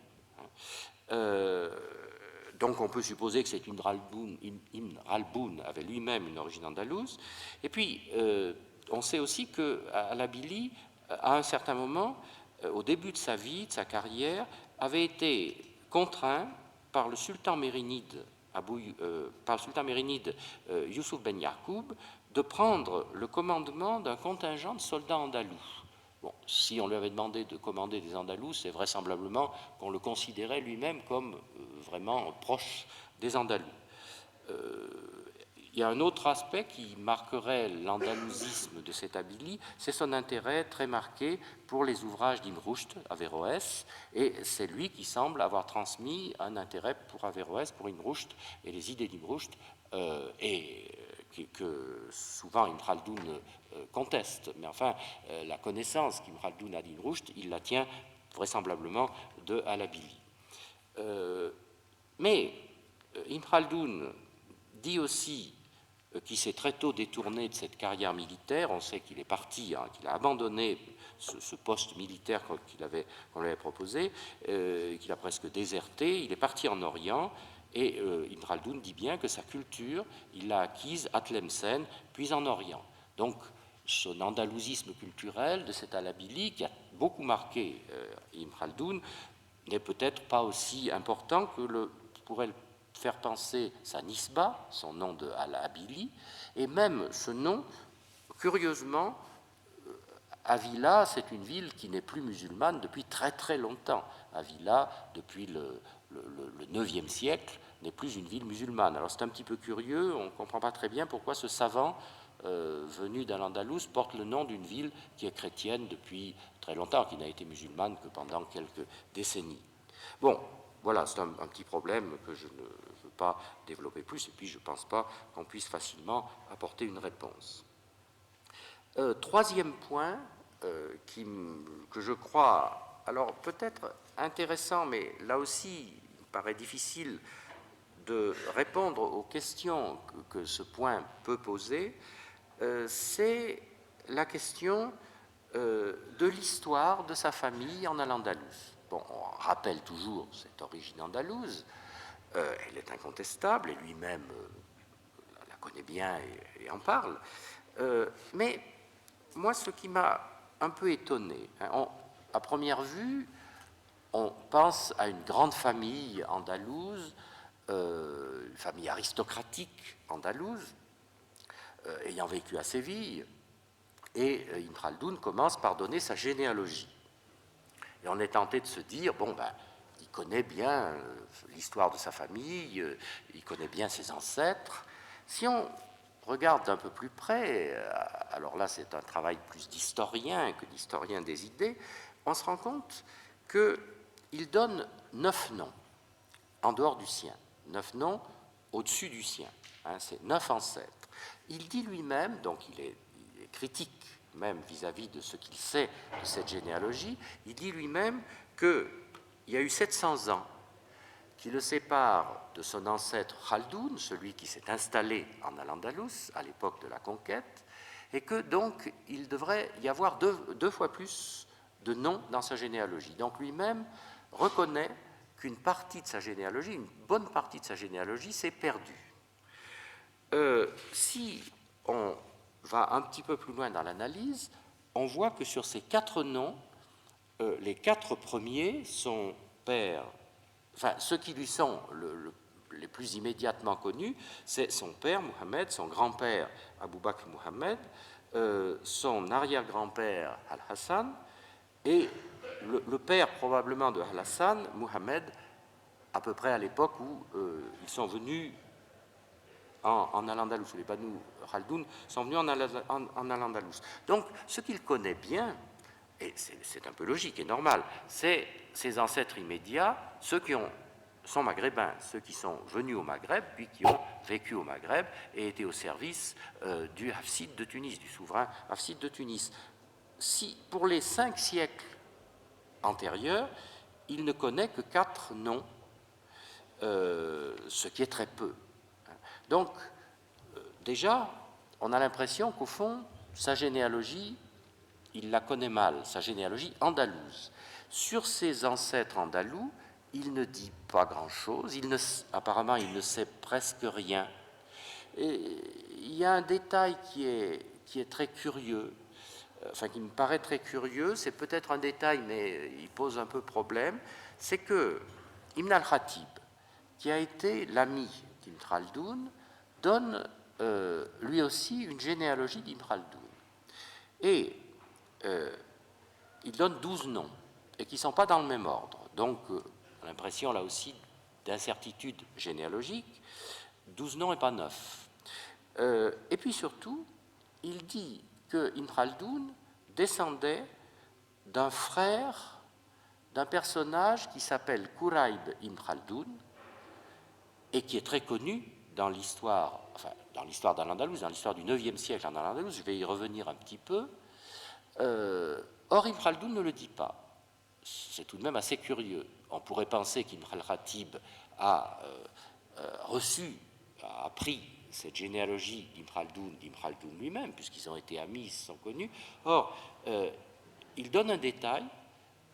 Donc on peut supposer que c'est Imr al-Boun avait lui-même une origine andalouse. Et puis, on sait aussi qu'Al-Abili, à un certain moment, au début de sa vie, de sa carrière, avait été contraint par le sultan mérinide, Youssouf Ben Yarkoub, de prendre le commandement d'un contingent de soldats andalous. Bon, si on lui avait demandé de commander des Andalous, c'est vraisemblablement qu'on le considérait lui-même comme vraiment proche des Andalous. Il y a un autre aspect qui marquerait l'andalousisme de cet Abili, c'est son intérêt très marqué pour les ouvrages d'Ibn Rushd, Averroès, et c'est lui qui semble avoir transmis un intérêt pour Averroès, pour Ibn Rushd, et les idées d'Ibn Rushd, et que souvent Ibn Khaldoun conteste. Mais enfin, la connaissance qu'Ibn Khaldoun a d'Ibn Rushd, il la tient vraisemblablement de Al-Abili. Mais Ibn Khaldoun dit aussi qu'il s'est très tôt détourné de cette carrière militaire. On sait qu'il est parti, qu'il a abandonné ce poste militaire qu'on lui avait proposé, qu'il a presque déserté. Il est parti en Orient, et Ibn Khaldoun dit bien que sa culture, il l'a acquise à Tlemcen, puis en Orient. Donc, son andalousisme culturel de cet Al-Abili, qui a beaucoup marqué Ibn Khaldoun, n'est peut-être pas aussi important que pourrait le faire penser sa nisba, son nom de Al-Abili, et même ce nom, curieusement, Avila, c'est une ville qui n'est plus musulmane depuis très très longtemps. Avila, depuis le 9e siècle, n'est plus une ville musulmane. Alors c'est un petit peu curieux, on ne comprend pas très bien pourquoi ce savant venu d'Al-Andalus porte le nom d'une ville qui est chrétienne depuis très longtemps, qui n'a été musulmane que pendant quelques décennies. Bon, voilà, c'est un petit problème que je ne veux pas développer plus, et puis je ne pense pas qu'on puisse facilement apporter une réponse. Troisième point que je crois, alors peut-être intéressant, mais là aussi, il me paraît difficile de répondre aux questions que ce point peut poser, c'est la question de l'histoire de sa famille en Al-Andalus. Bon, on rappelle toujours cette origine andalouse, elle est incontestable, et lui-même la connaît bien et en parle. Mais moi, ce qui m'a un peu étonné, à première vue, on pense à une grande famille andalouse, une famille aristocratique andalouse, ayant vécu à Séville, et Ibn Khaldoun commence par donner sa généalogie. Et on est tenté de se dire, bon, ben, il connaît bien l'histoire de sa famille, il connaît bien ses ancêtres. Si on regarde d'un peu plus près, alors là c'est un travail plus d'historien que d'historien des idées, on se rend compte qu'il donne 9 noms en dehors du sien, 9 noms au-dessus du sien, c'est 9 ancêtres. Il dit lui-même, donc il est critique même vis-à-vis de ce qu'il sait de cette généalogie, il dit lui-même qu'il y a eu 700 ans qui le séparent de son ancêtre Khaldoun, celui qui s'est installé en Al-Andalus à l'époque de la conquête, et que donc il devrait y avoir deux fois plus de noms dans sa généalogie. Donc lui-même reconnaît qu'une partie de sa généalogie, une bonne partie de sa généalogie, s'est perdue. Si on va un petit peu plus loin dans l'analyse, on voit que sur ces 4 noms, les 4 premiers, son père, enfin ceux qui lui sont les plus immédiatement connus, c'est son père Mohammed, son grand-père Abu Bakr Mohammed, son arrière-grand-père Al-Hassan et le père probablement de Al-Hassan, Mohammed, à peu près à l'époque où ils sont venus en Al-Andalus, les Banu Khaldoun sont venus en Al-Andalus. Donc, ce qu'il connaît bien, et c'est un peu logique et normal, c'est ses ancêtres immédiats, ceux qui sont maghrébins, ceux qui sont venus au Maghreb, puis qui ont vécu au Maghreb et été au service du Hafsid de Tunis, du souverain Hafsid de Tunis. Si, pour les 5 siècles antérieurs, il ne connaît que 4 noms, ce qui est très peu. Donc, déjà, on a l'impression qu'au fond, sa généalogie, il la connaît mal, sa généalogie andalouse. Sur ses ancêtres andalous, il ne dit pas grand-chose, apparemment il ne sait presque rien. Et il y a un détail qui est très curieux, enfin qui me paraît très curieux, c'est peut-être un détail mais il pose un peu problème, c'est que Ibn al-Khatib, qui a été l'ami d'Ibn Khaldoun, donne lui aussi une généalogie d'Ibn Khaldoun. Et il donne 12 noms, et qui ne sont pas dans le même ordre. Donc, on a l'impression là aussi d'incertitude généalogique, 12 noms et pas 9. Et puis surtout, il dit que Ibn Khaldoun descendait d'un frère d'un personnage qui s'appelle Quraib Ibn Khaldoun, et qui est très connu dans l'histoire, enfin, dans l'histoire d'Al-Andalus, dans l'histoire du IXe siècle en Al-Andalus, je vais y revenir un petit peu. Or, Ibn Khaldoun ne le dit pas. C'est tout de même assez curieux. On pourrait penser qu'Ibn al-Khatib a appris cette généalogie d'Ibn Khaldoun lui-même, puisqu'ils ont été amis, ils se sont connus. Or, il donne un détail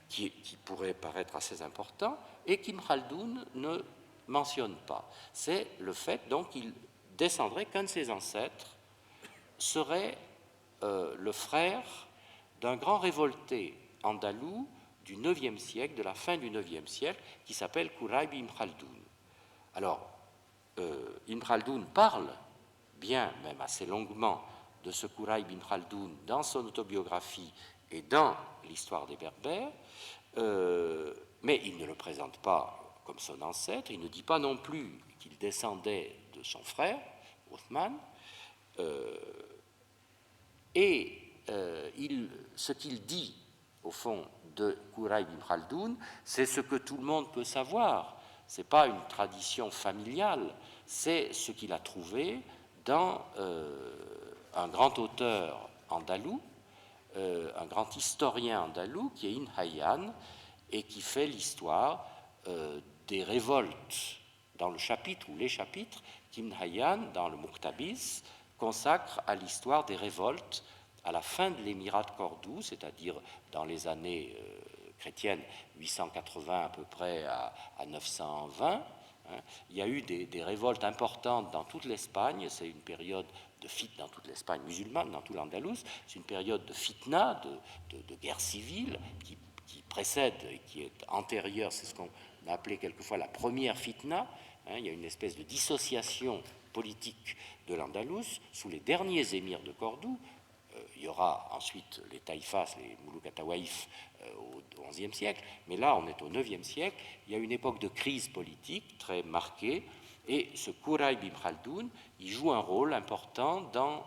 qui pourrait paraître assez important et qu'Ibn Khaldoun ne mentionne pas. C'est le fait donc qu'il descendrait qu'un de ses ancêtres serait le frère d'un grand révolté andalou du IXe siècle, de la fin du IXe siècle, qui s'appelle Quraib Ibn Khaldoun. Alors, Ibn Khaldoun parle bien, même assez longuement, de ce Quraib Ibn Khaldoun dans son autobiographie et dans l'histoire des Berbères, mais il ne le présente pas comme son ancêtre, il ne dit pas non plus qu'il descendait de son frère, Othman, ce qu'il dit, au fond, de Quraib Ibn Khaldoun, c'est ce que tout le monde peut savoir. Ce n'est pas une tradition familiale, c'est ce qu'il a trouvé dans un grand auteur andalou, un grand historien andalou, qui est Ibn Hayyan, et qui fait l'histoire des révoltes dans le chapitre ou les chapitres qu'Ibn Hayyan, dans le Muqtabis, consacre à l'histoire des révoltes à la fin de l'émirat de Cordoue, c'est-à-dire dans les années chrétiennes 880 à peu près à 920. Il y a eu des révoltes importantes dans toute l'Espagne, c'est une période de fitna, dans toute l'Espagne musulmane, dans tout l'Andalous, c'est une période de fitna, de guerre civile qui précède et qui est antérieure, c'est ce qu'on a appelé quelquefois la première fitna. Il y a une espèce de dissociation politique de l'Andalous sous les derniers émirs de Cordoue. Il y aura ensuite les taïfas, les Moulouk Atawaïf au XIe siècle, mais là on est au IXe siècle. Il y a une époque de crise politique très marquée, et ce Quraib Ibn Khaldoun, il joue un rôle important dans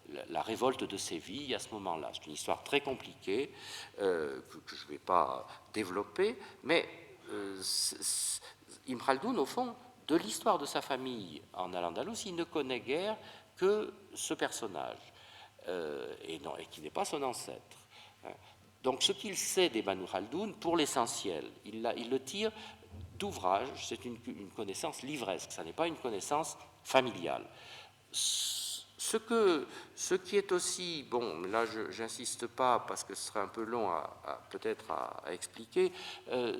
la révolte de Séville à ce moment-là. C'est une histoire très compliquée que je ne vais pas développer, mais Ibn Khaldoun, au fond, de l'histoire de sa famille en Al-Andalus, il ne connaît guère que ce personnage. Et qui n'est pas son ancêtre. Donc ce qu'il sait des Banu Khaldoun, pour l'essentiel, il le tire d'ouvrages, c'est une connaissance livresque, ça n'est pas une connaissance familiale. Ce qui est aussi, bon, là j'insiste pas parce que ce serait un peu long peut-être à expliquer,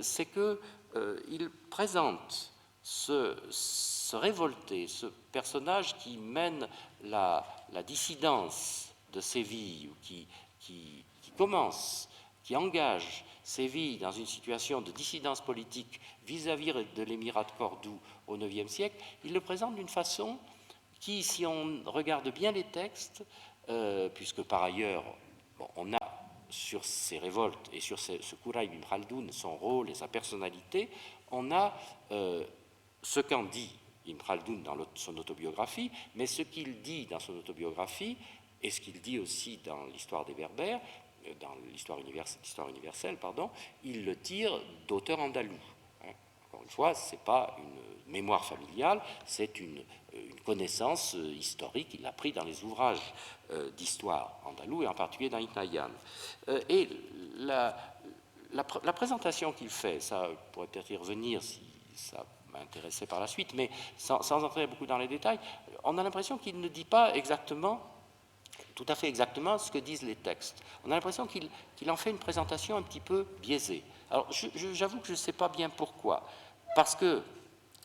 c'est qu'il présente ce révolté, ce personnage qui mène la dissidence de Séville, ou qui commence, qui engage Séville dans une situation de dissidence politique vis-à-vis de l'émirat de Cordoue au IXe siècle, il le présente d'une façon qui, si on regarde bien les textes, puisque par ailleurs, bon, on a sur ces révoltes et sur ce Quraib ibn Khaldoun, son rôle et sa personnalité, on a ce qu'en dit Ibn Khaldoun dans son autobiographie, mais ce qu'il dit dans son autobiographie, et ce qu'il dit aussi dans l'histoire des Berbères, dans l'histoire universelle, il le tire d'auteurs andalous. Encore une fois, ce n'est pas une mémoire familiale, c'est une connaissance historique, il l'a pris dans les ouvrages d'histoire andalous, et en particulier dans Ibn Hayyan. Et la présentation qu'il fait, ça pourrait peut-être y revenir si ça m'intéressait par la suite, mais sans entrer beaucoup dans les détails, on a l'impression qu'il ne dit pas tout à fait exactement ce que disent les textes. On a l'impression qu'il en fait une présentation un petit peu biaisée. Alors, j'avoue que je ne sais pas bien pourquoi. Parce que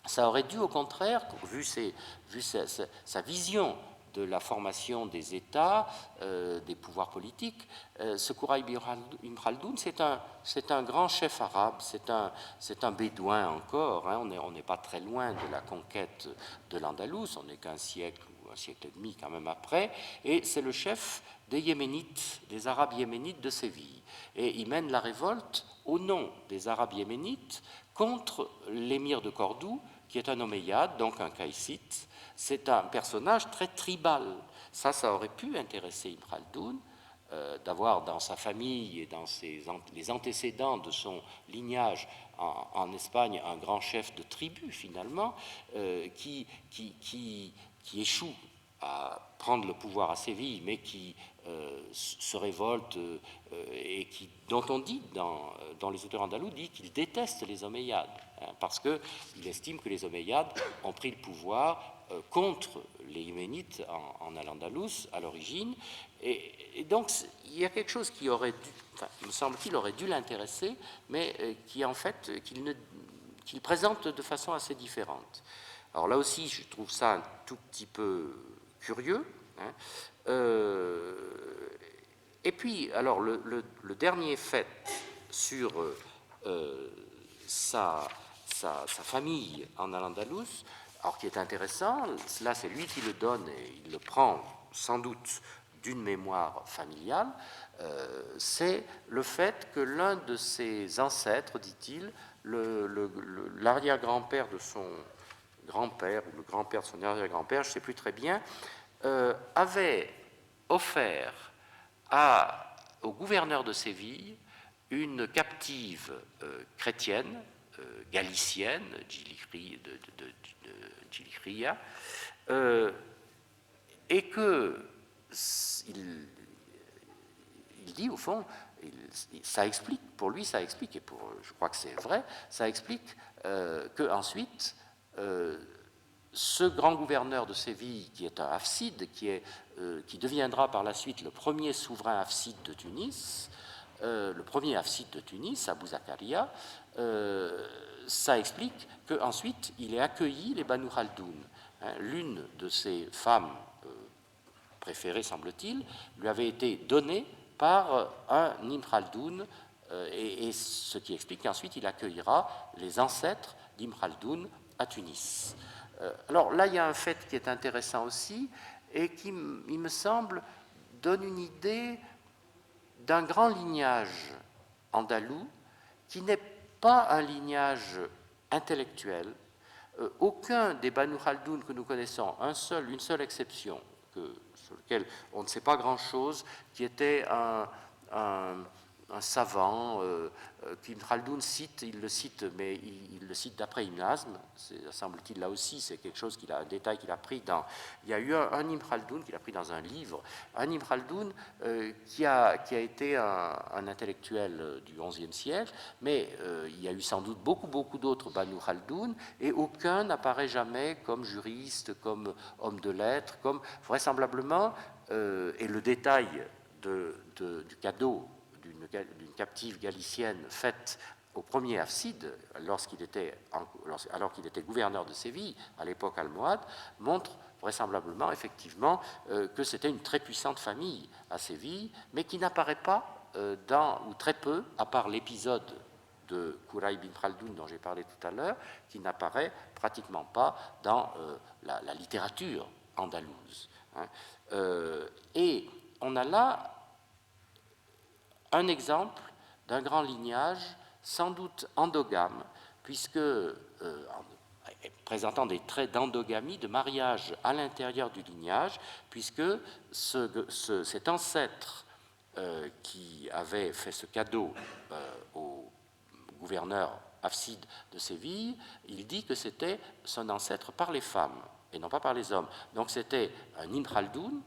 ça aurait dû, au contraire, vu sa vision de la formation des États, des pouvoirs politiques, ce Quraib ibn Khaldoun, c'est un grand chef arabe, c'est un bédouin encore, hein, on n'est pas très loin de la conquête de l'Andalous, on n'est qu'un siècle ou un siècle et demi quand même après, et c'est le chef des Yéménites, des Arabes yéménites de Séville. Et il mène la révolte au nom des Arabes yéménites contre l'émir de Cordoue, qui est un omeyyade, donc un caïcite. C'est un personnage très tribal. Ça aurait pu intéresser Ibn Khaldoun, d'avoir dans sa famille et dans les antécédents de son lignage en Espagne un grand chef de tribu, finalement, qui échoue à prendre le pouvoir à Séville, mais qui se révolte et dont on dit dans les auteurs andalous dit qu'il déteste les Omeyyades, hein, parce qu'il estime que les Omeyyades ont pris le pouvoir contre les Yéménites en Al-Andalus à l'origine, et donc il y a quelque chose qui aurait dû, me semble-t-il, aurait dû l'intéresser, mais qui en fait qu'il présente de façon assez différente. Alors là aussi, je trouve ça un tout petit peu curieux. Hein. Et puis, alors, le dernier fait sur sa famille en Al-Andalus, alors qui est intéressant, là c'est lui qui le donne et il le prend sans doute d'une mémoire familiale, c'est le fait que l'un de ses ancêtres, dit-il, l'arrière-grand-père de son grand-père, ou le grand-père de son arrière-grand-père, je ne sais plus très bien, avait offert au gouverneur de Séville une captive chrétienne, galicienne, de Djilikria, et que il dit au fond, ça explique, pour lui ça explique, et je crois que c'est vrai, ça explique que ensuite ce grand gouverneur de Séville, qui est un hafside, qui deviendra par la suite le premier souverain hafside de Tunis, Abou Zakaria, ça explique qu'ensuite il ait accueilli les Banu Khaldoun. Hein, l'une de ses femmes préférées, semble-t-il, lui avait été donnée par un Ibn Khaldoun, et ce qui explique qu'ensuite il accueillera les ancêtres d'Ibn Khaldoun à Tunis. Alors là, il y a un fait qui est intéressant aussi, et qui, il me semble, donne une idée d'un grand lignage andalou, qui n'est pas un lignage intellectuel. Aucun des Banu Khaldoun que nous connaissons, une seule exception, sur lequel on ne sait pas grand-chose, qui était un un savant qu'Ibn Khaldoun cite, il le cite, mais il le cite d'après Ibn Hazm, semble-t-il là aussi, c'est quelque chose un détail qu'il a pris dans... Il y a eu un Ibn Khaldoun qu'il a pris dans un livre, un Ibn Khaldoun qui a été un intellectuel du XIe siècle, mais il y a eu sans doute beaucoup d'autres Banu Khaldoun, et aucun n'apparaît jamais comme juriste, comme homme de lettres, comme vraisemblablement, et le détail du cadeau d'une captive galicienne faite au premier Hafside, alors qu'il était gouverneur de Séville, à l'époque almohade, montre vraisemblablement, effectivement, que c'était une très puissante famille à Séville, mais qui n'apparaît pas ou très peu, à part l'épisode de Kouraï bin Khaldoun dont j'ai parlé tout à l'heure, qui n'apparaît pratiquement pas dans la littérature andalouse. Hein. Et on a là un exemple d'un grand lignage, sans doute endogame, puisque présentant des traits d'endogamie, de mariage à l'intérieur du lignage, puisque cet ancêtre qui avait fait ce cadeau au gouverneur Hafside de Séville, il dit que c'était son ancêtre par les femmes et non pas par les hommes. Donc c'était un Ibn Khaldoun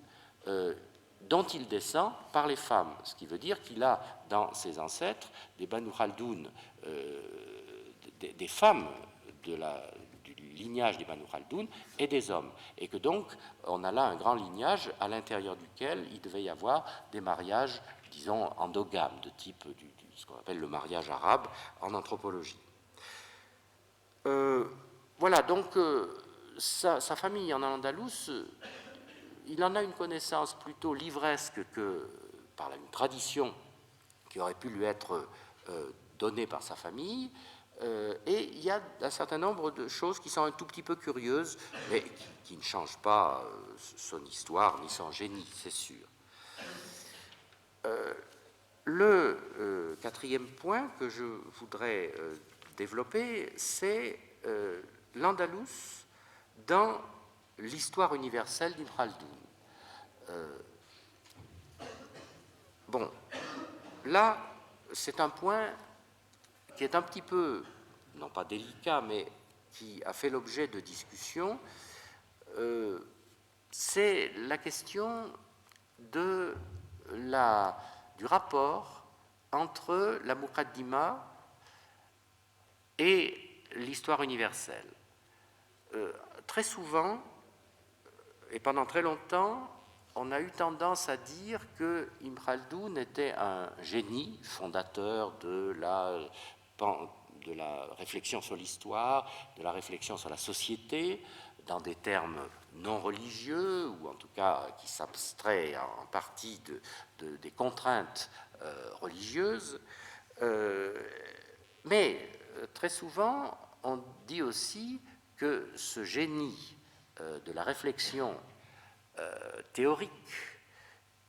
dont il descend par les femmes, ce qui veut dire qu'il a dans ses ancêtres des Banu Khaldoun, des femmes du lignage des Banu Khaldoun et des hommes, et que donc on a là un grand lignage à l'intérieur duquel il devait y avoir des mariages, disons, endogames, de type ce qu'on appelle le mariage arabe en anthropologie. Voilà, donc sa famille en Andalouse, il en a une connaissance plutôt livresque que par une tradition qui aurait pu lui être donnée par sa famille, et il y a un certain nombre de choses qui sont un tout petit peu curieuses, mais qui ne changent pas son histoire ni son génie, c'est sûr. Le quatrième point que je voudrais développer, c'est l'Andalous dans l'histoire universelle d'Ibn Khaldoun. Bon, là, c'est un point qui est un petit peu, non pas délicat, mais qui a fait l'objet de discussions. C'est la question du rapport entre la Muqaddima et l'histoire universelle. Très souvent, et pendant très longtemps, on a eu tendance à dire que Ibn Khaldoun était un génie fondateur de la réflexion sur l'histoire, de la réflexion sur la société, dans des termes non religieux, ou en tout cas qui s'abstrait en partie des contraintes religieuses. Mais très souvent, on dit aussi que ce génie de la réflexion théorique,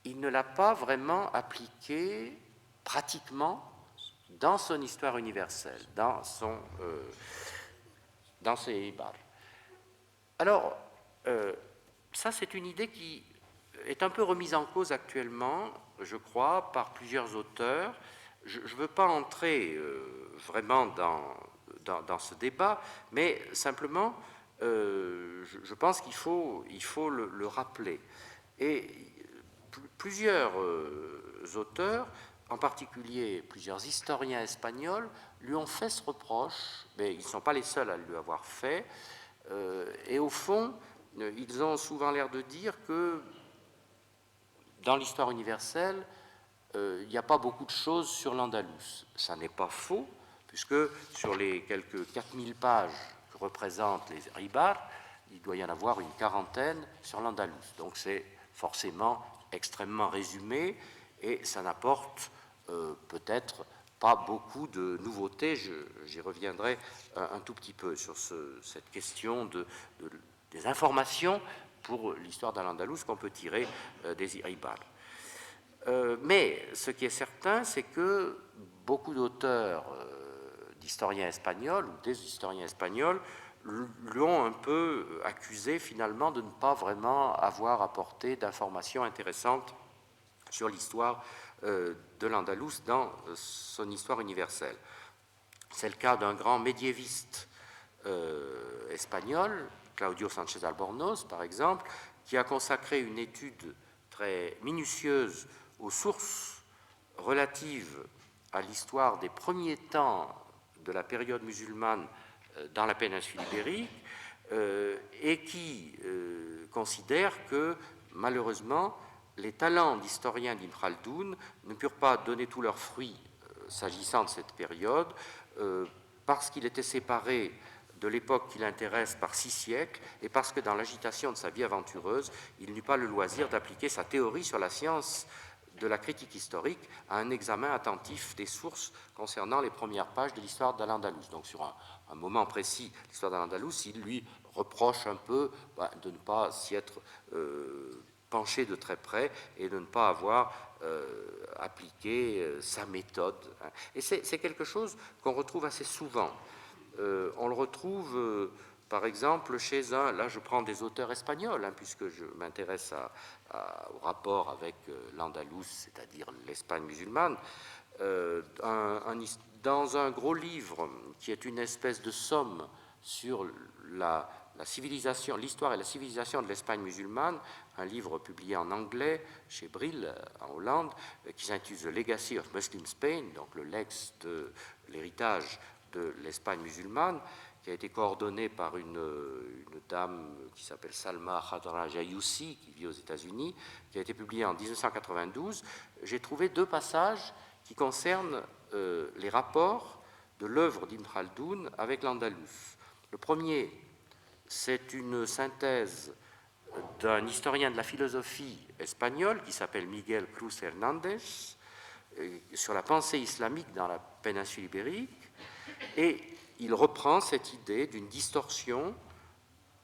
il ne l'a pas vraiment appliqué pratiquement dans son histoire universelle, dans ses ibars. Alors, ça c'est une idée qui est un peu remise en cause actuellement, je crois, par plusieurs auteurs. Je ne veux pas entrer vraiment dans ce débat, mais simplement, je pense qu'il faut le rappeler. Et plusieurs auteurs, en particulier plusieurs historiens espagnols, lui ont fait ce reproche, mais ils ne sont pas les seuls à lui avoir fait, et au fond, ils ont souvent l'air de dire que dans l'histoire universelle, il n'y a pas beaucoup de choses sur l'Andalous. Ça n'est pas faux, puisque sur les quelques 4000 pages que représentent les Ribars, il doit y en avoir une quarantaine sur l'Andalous. Donc c'est forcément extrêmement résumé, et ça n'apporte peut-être pas beaucoup de nouveautés. J'y reviendrai un tout petit peu sur cette question des informations pour l'histoire d'Al-Andalus qu'on peut tirer des Ribars. Mais ce qui est certain, c'est que beaucoup d'auteurs, d'historiens espagnols ou des historiens espagnols, l'ont un peu accusé finalement de ne pas vraiment avoir apporté d'informations intéressantes sur l'histoire de l'Andalous dans son histoire universelle. C'est le cas d'un grand médiéviste espagnol, Claudio Sánchez Albornoz, par exemple, qui a consacré une étude très minutieuse aux sources relatives à l'histoire des premiers temps de la période musulmane dans la péninsule ibérique, et qui considère que, malheureusement, les talents d'historien d'Ibn Khaldoun ne purent pas donner tous leurs fruits s'agissant de cette période, parce qu'il était séparé de l'époque qui l'intéresse par 6 siècles, et parce que dans l'agitation de sa vie aventureuse, il n'eut pas le loisir d'appliquer sa théorie sur la science de la critique historique à un examen attentif des sources concernant les premières pages de l'histoire d'Al-Andalus. Donc sur un moment précis de l'histoire d'Al-Andalus, il lui reproche un peu de ne pas s'y être penché de très près et de ne pas avoir appliqué sa méthode. Et c'est quelque chose qu'on retrouve assez souvent. On le retrouve, par exemple, chez là je prends des auteurs espagnols, puisque je m'intéresse au rapport avec l'Andalous, c'est-à-dire l'Espagne musulmane, dans un gros livre qui est une espèce de somme sur la civilisation, l'histoire et la civilisation de l'Espagne musulmane, un livre publié en anglais chez Brill en Hollande, qui s'intitule The Legacy of Muslim Spain, donc le legs de l'héritage de l'Espagne musulmane, qui a été coordonné par une dame qui s'appelle Salma Khadraja Youssi, qui vit aux États-Unis, qui a été publié en 1992. J'ai trouvé 2 passages qui concernent les rapports de l'œuvre d'Ibn Khaldoun avec l'Andalous. Le premier, c'est une synthèse d'un historien de la philosophie espagnol qui s'appelle Miguel Cruz Hernández sur la pensée islamique dans la péninsule ibérique, et il reprend cette idée d'une distorsion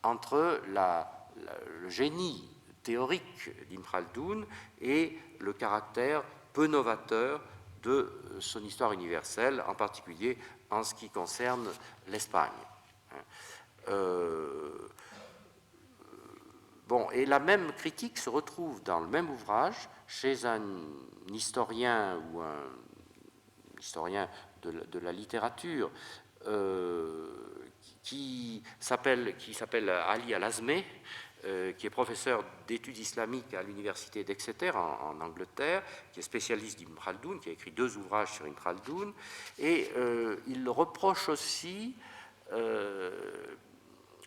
entre le génie théorique d'Ibn Khaldoun et le caractère peu novateur de son histoire universelle, en particulier en ce qui concerne l'Espagne. Bon, et la même critique se retrouve dans le même ouvrage chez un historien ou un historien de la littérature qui s'appelle Ali Al-Azmeh, qui est professeur d'études islamiques à l'université d'Exeter en Angleterre, qui est spécialiste d'Ibn Khaldoun, qui a écrit 2 ouvrages sur Ibn Khaldoun, et il reproche aussi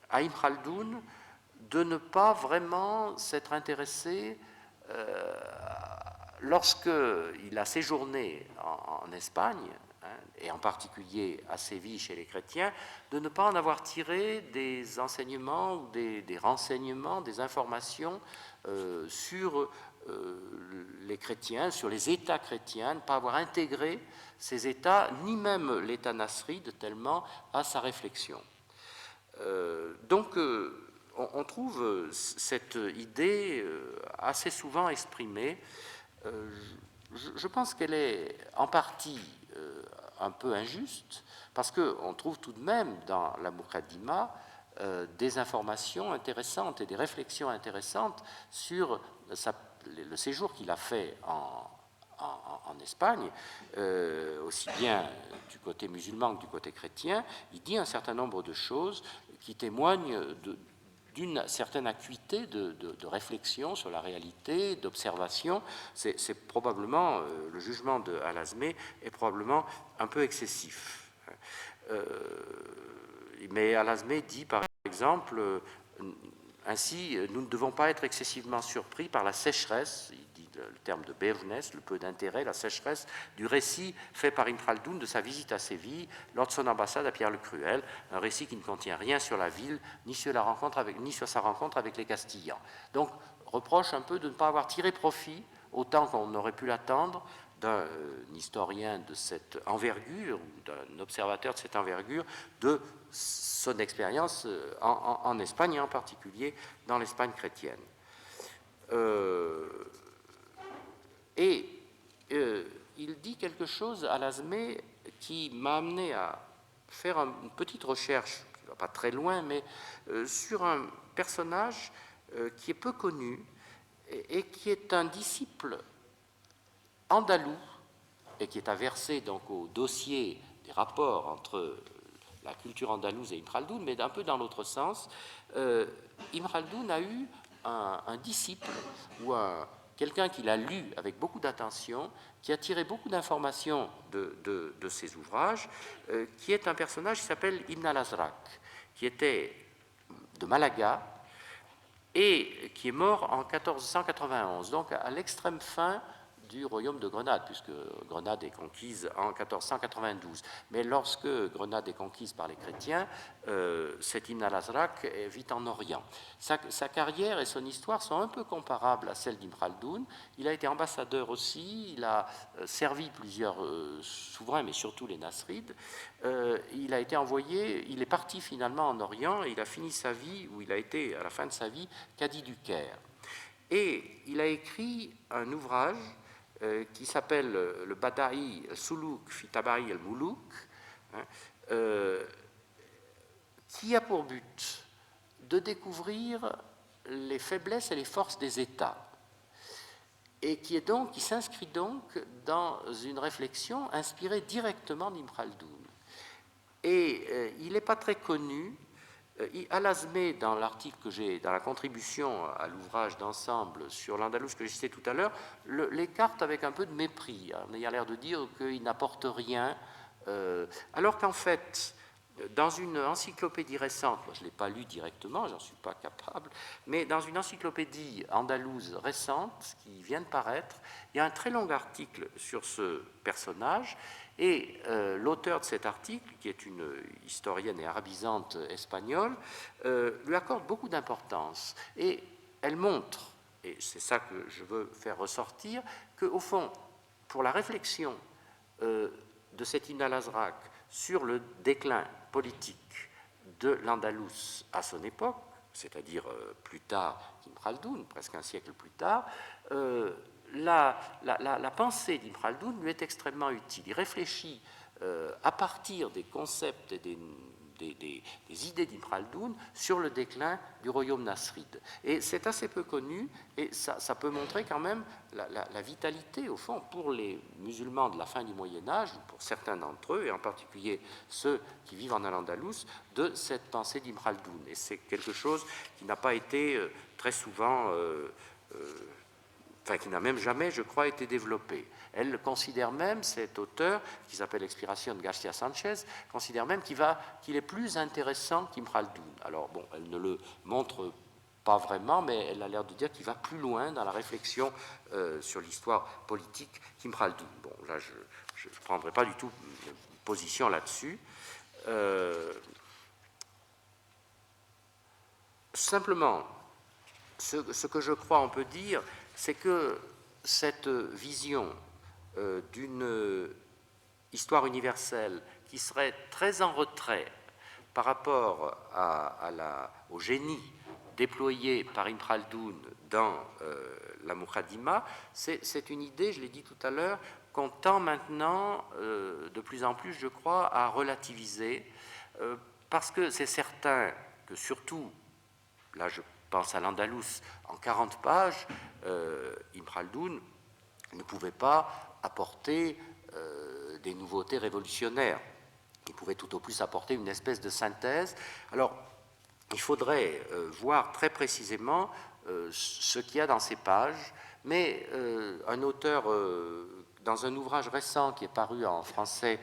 à Ibn Khaldoun de ne pas s'être intéressé, lorsqu'il a séjourné en Espagne, et en particulier à Séville chez les chrétiens, de ne pas en avoir tiré des enseignements ou des renseignements, des informations sur les chrétiens, sur les États chrétiens, ne pas avoir intégré ces États, ni même l'État nasride, tellement à sa réflexion. Donc, on trouve cette idée assez souvent exprimée. Je pense qu'elle est en partie un peu injuste, parce qu'on trouve tout de même dans la Muqaddima des informations intéressantes et des réflexions intéressantes sur le séjour qu'il a fait en Espagne, aussi bien du côté musulman que du côté chrétien. Il dit un certain nombre de choses qui témoignent d'une certaine acuité de réflexion sur la réalité, d'observation. C'est probablement, le jugement de Al-Azmeh est probablement un peu excessif. Mais Al-Azmeh dit, par exemple, ainsi, nous ne devons pas être excessivement surpris par la sécheresse, il dit le terme de bevness, le peu d'intérêt, la sécheresse du récit fait par Ibn Khaldoun de sa visite à Séville lors de son ambassade à Pierre le Cruel, un récit qui ne contient rien sur la ville, ni sur sa rencontre avec les Castillans. Donc, reproche un peu de ne pas avoir tiré profit, autant qu'on aurait pu l'attendre, d'un historien de cette envergure, ou d'un observateur de cette envergure, de son expérience en Espagne, et en particulier dans l'Espagne chrétienne. Il dit quelque chose à Al-Azmeh qui m'a amené à faire une petite recherche, qui ne va pas très loin, mais sur un personnage qui est peu connu et qui est un disciple andalou, et qui est inversé donc au dossier des rapports entre la culture andalouse et Ibn Khaldoun, mais un peu dans l'autre sens. Ibn Khaldoun a eu un disciple ou quelqu'un qui l'a lu avec beaucoup d'attention, qui a tiré beaucoup d'informations de ses ouvrages, qui est un personnage qui s'appelle Ibn al-Azraq, qui était de Malaga et qui est mort en 1491, donc à l'extrême fin du royaume de Grenade, puisque Grenade est conquise en 1492. Mais lorsque Grenade est conquise par les chrétiens, cet Ibn al-Azraq vit en Orient. Sa carrière et son histoire sont un peu comparables à celle d'Ibn Khaldoun. Il a été ambassadeur aussi, il a servi plusieurs souverains, mais surtout les Nasrides. Il a été envoyé, il est parti finalement en Orient, et il a fini sa vie, ou il a été à la fin de sa vie, cadi du Caire. Et il a écrit un ouvrage qui s'appelle le Bada'i Suluk fi Tabari al-Muluk, qui a pour but de découvrir les faiblesses et les forces des États, et qui s'inscrit donc dans une réflexion inspirée directement d'Ibn Khaldoun. Et il n'est pas très connu. Al-Azmeh, dans l'article que j'ai, dans la contribution à l'ouvrage d'ensemble sur l'Andalous que j'ai cité tout à l'heure, l'écarte avec un peu de mépris, en ayant l'air de dire qu'il n'apporte rien, alors qu'en fait, dans une encyclopédie récente, moi je ne l'ai pas lu directement, j'en suis pas capable, mais dans une encyclopédie andalouse récente qui vient de paraître, il y a un très long article sur ce personnage. Et l'auteur de cet article, qui est une historienne et arabisante espagnole, lui accorde beaucoup d'importance. Et elle montre, et c'est ça que je veux faire ressortir, qu'au fond, pour la réflexion de cet Ibn al-Azraq sur le déclin politique de l'Andalous à son époque, c'est-à-dire plus tard qu'Ibn Khaldoun, presque un siècle plus tard, la pensée d'Ibn Khaldoun lui est extrêmement utile. Il réfléchit à partir des concepts et des idées d'Ibn Khaldoun sur le déclin du royaume nasride. Et c'est assez peu connu, et ça peut montrer quand même la vitalité, au fond, pour les musulmans de la fin du Moyen-Âge, pour certains d'entre eux, et en particulier ceux qui vivent en Al-Andalus, de cette pensée d'Ibn Khaldoun. Et c'est quelque chose qui n'a pas été très souvent... qui n'a même jamais, je crois, été développé. Elle considère même, cet auteur, qui s'appelle Expiración García Sánchez, considère même qu'il est plus intéressant qu'Ibn Khaldoun. Alors, bon, elle ne le montre pas vraiment, mais elle a l'air de dire qu'il va plus loin dans la réflexion sur l'histoire politique qu'Ibn Khaldoun. Bon, là, je ne prendrai pas du tout position là-dessus. Simplement, ce que je crois on peut dire, c'est que cette vision d'une histoire universelle qui serait très en retrait par rapport au génie déployé par Ibn Khaldoun dans la Muqaddimah, c'est une idée, je l'ai dit tout à l'heure, qu'on tend maintenant de plus en plus, je crois, à relativiser, parce que c'est certain que surtout, là je pense à l'Andalous, en 40 pages, Ibn Khaldoun ne pouvait pas apporter des nouveautés révolutionnaires. Il pouvait tout au plus apporter une espèce de synthèse. Alors, il faudrait voir très précisément ce qu'il y a dans ces pages, mais un auteur, dans un ouvrage récent qui est paru en français,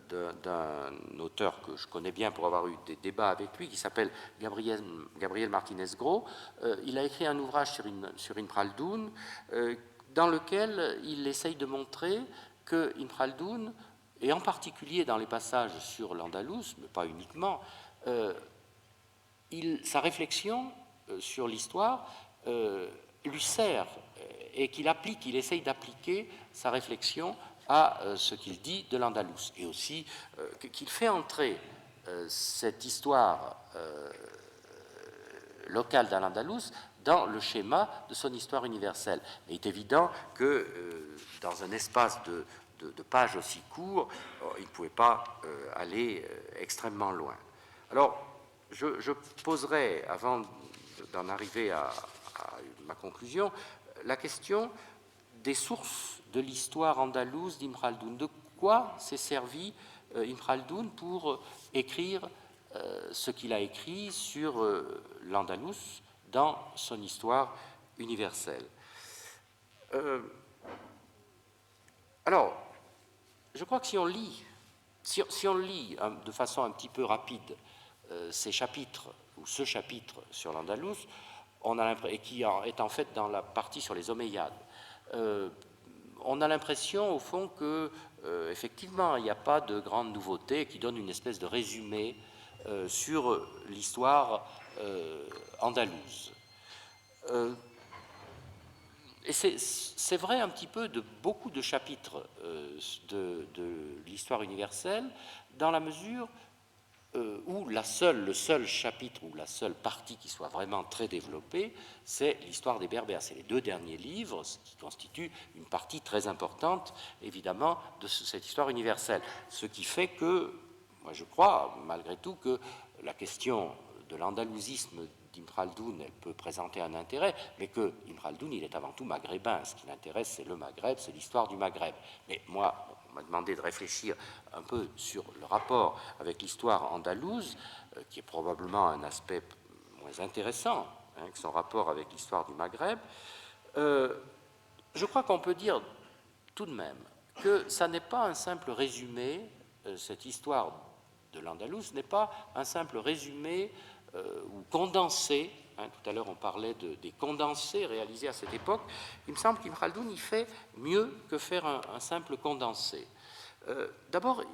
d'un auteur que je connais bien pour avoir eu des débats avec lui, qui s'appelle Gabriel Martinez-Gros, il a écrit un ouvrage sur Ibn Khaldoun, dans lequel il essaye de montrer que Ibn Khaldoun, et en particulier dans les passages sur l'Andalous, mais pas uniquement, sa réflexion sur l'histoire lui sert, et qu'il essaye d'appliquer sa réflexion à ce qu'il dit de l'Andalous, et aussi qu'il fait entrer cette histoire locale d'Al-Andalus dans le schéma de son histoire universelle. Il est évident que dans un espace de pages aussi court, il ne pouvait pas aller extrêmement loin. Alors, je poserai, avant d'en arriver à ma conclusion, la question des sources de l'histoire andalouse d'Ibn Khaldoun. De quoi s'est servi Ibn Khaldoun pour écrire ce qu'il a écrit sur l'Andalous dans son histoire universelle. Alors, je crois que si on lit de façon un petit peu rapide ces chapitres, ou ce chapitre sur l'Andalous, et qui est en fait dans la partie sur les Omeyyades, on a l'impression, au fond, que effectivement, il n'y a pas de grande nouveauté, qui donne une espèce de résumé sur l'histoire andalouse. Et c'est vrai un petit peu de beaucoup de chapitres de l'histoire universelle, dans la mesure où le seul chapitre ou la seule partie qui soit vraiment très développée, c'est l'histoire des Berbères. C'est les 2 derniers livres, ce qui constitue une partie très importante, évidemment, de cette histoire universelle. Ce qui fait que, moi je crois, malgré tout, que la question de l'andalousisme d'Ibn Khaldoun, elle peut présenter un intérêt, mais que Ibn Khaldoun, il est avant tout maghrébin. Ce qui l'intéresse, c'est le Maghreb, c'est l'histoire du Maghreb. Mais moi, on m'a demandé de réfléchir un peu sur le rapport avec l'histoire andalouse, qui est probablement un aspect moins intéressant que son rapport avec l'histoire du Maghreb. Je crois qu'on peut dire tout de même que ça n'est pas un simple résumé, cette histoire de l'Andalous n'est pas un simple résumé ou condensé. Tout à l'heure, on parlait des condensés réalisés à cette époque. Il me semble qu'Ibn Khaldoun y fait mieux que faire un simple condensé. D'abord,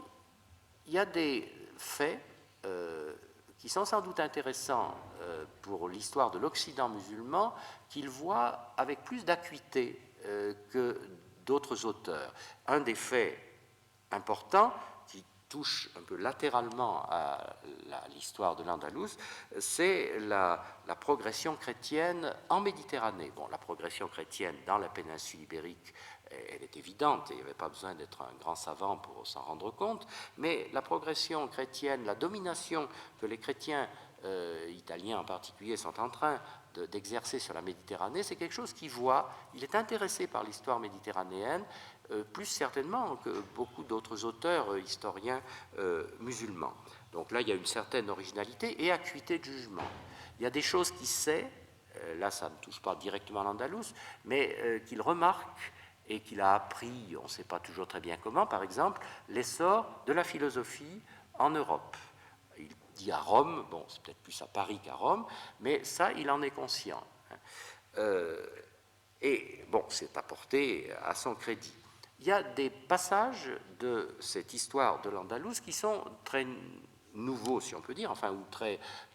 il y a des faits qui sont sans doute intéressants pour l'histoire de l'Occident musulman, qu'il voit avec plus d'acuité que d'autres auteurs. Un des faits importants, touche un peu latéralement à l'histoire de l'Andalous, c'est la progression chrétienne en Méditerranée. Bon, la progression chrétienne dans la péninsule ibérique, elle est évidente, et il n'y avait pas besoin d'être un grand savant pour s'en rendre compte, mais la progression chrétienne, la domination que les chrétiens italiens en particulier sont en train d'exercer sur la Méditerranée, c'est quelque chose qu'il voit. Il est intéressé par l'histoire méditerranéenne, plus certainement que beaucoup d'autres auteurs historiens musulmans. Donc là, il y a une certaine originalité et acuité de jugement. Il y a des choses qu'il sait, là ça ne touche pas directement l'Andalous, mais qu'il remarque et qu'il a appris, on ne sait pas toujours très bien comment, par exemple, l'essor de la philosophie en Europe. Il dit à Rome, bon, c'est peut-être plus à Paris qu'à Rome, mais ça, il en est conscient. Et bon, c'est apporté à son crédit. Il y a des passages de cette histoire de l'Andalous qui sont très nouveaux, si on peut dire, enfin, ou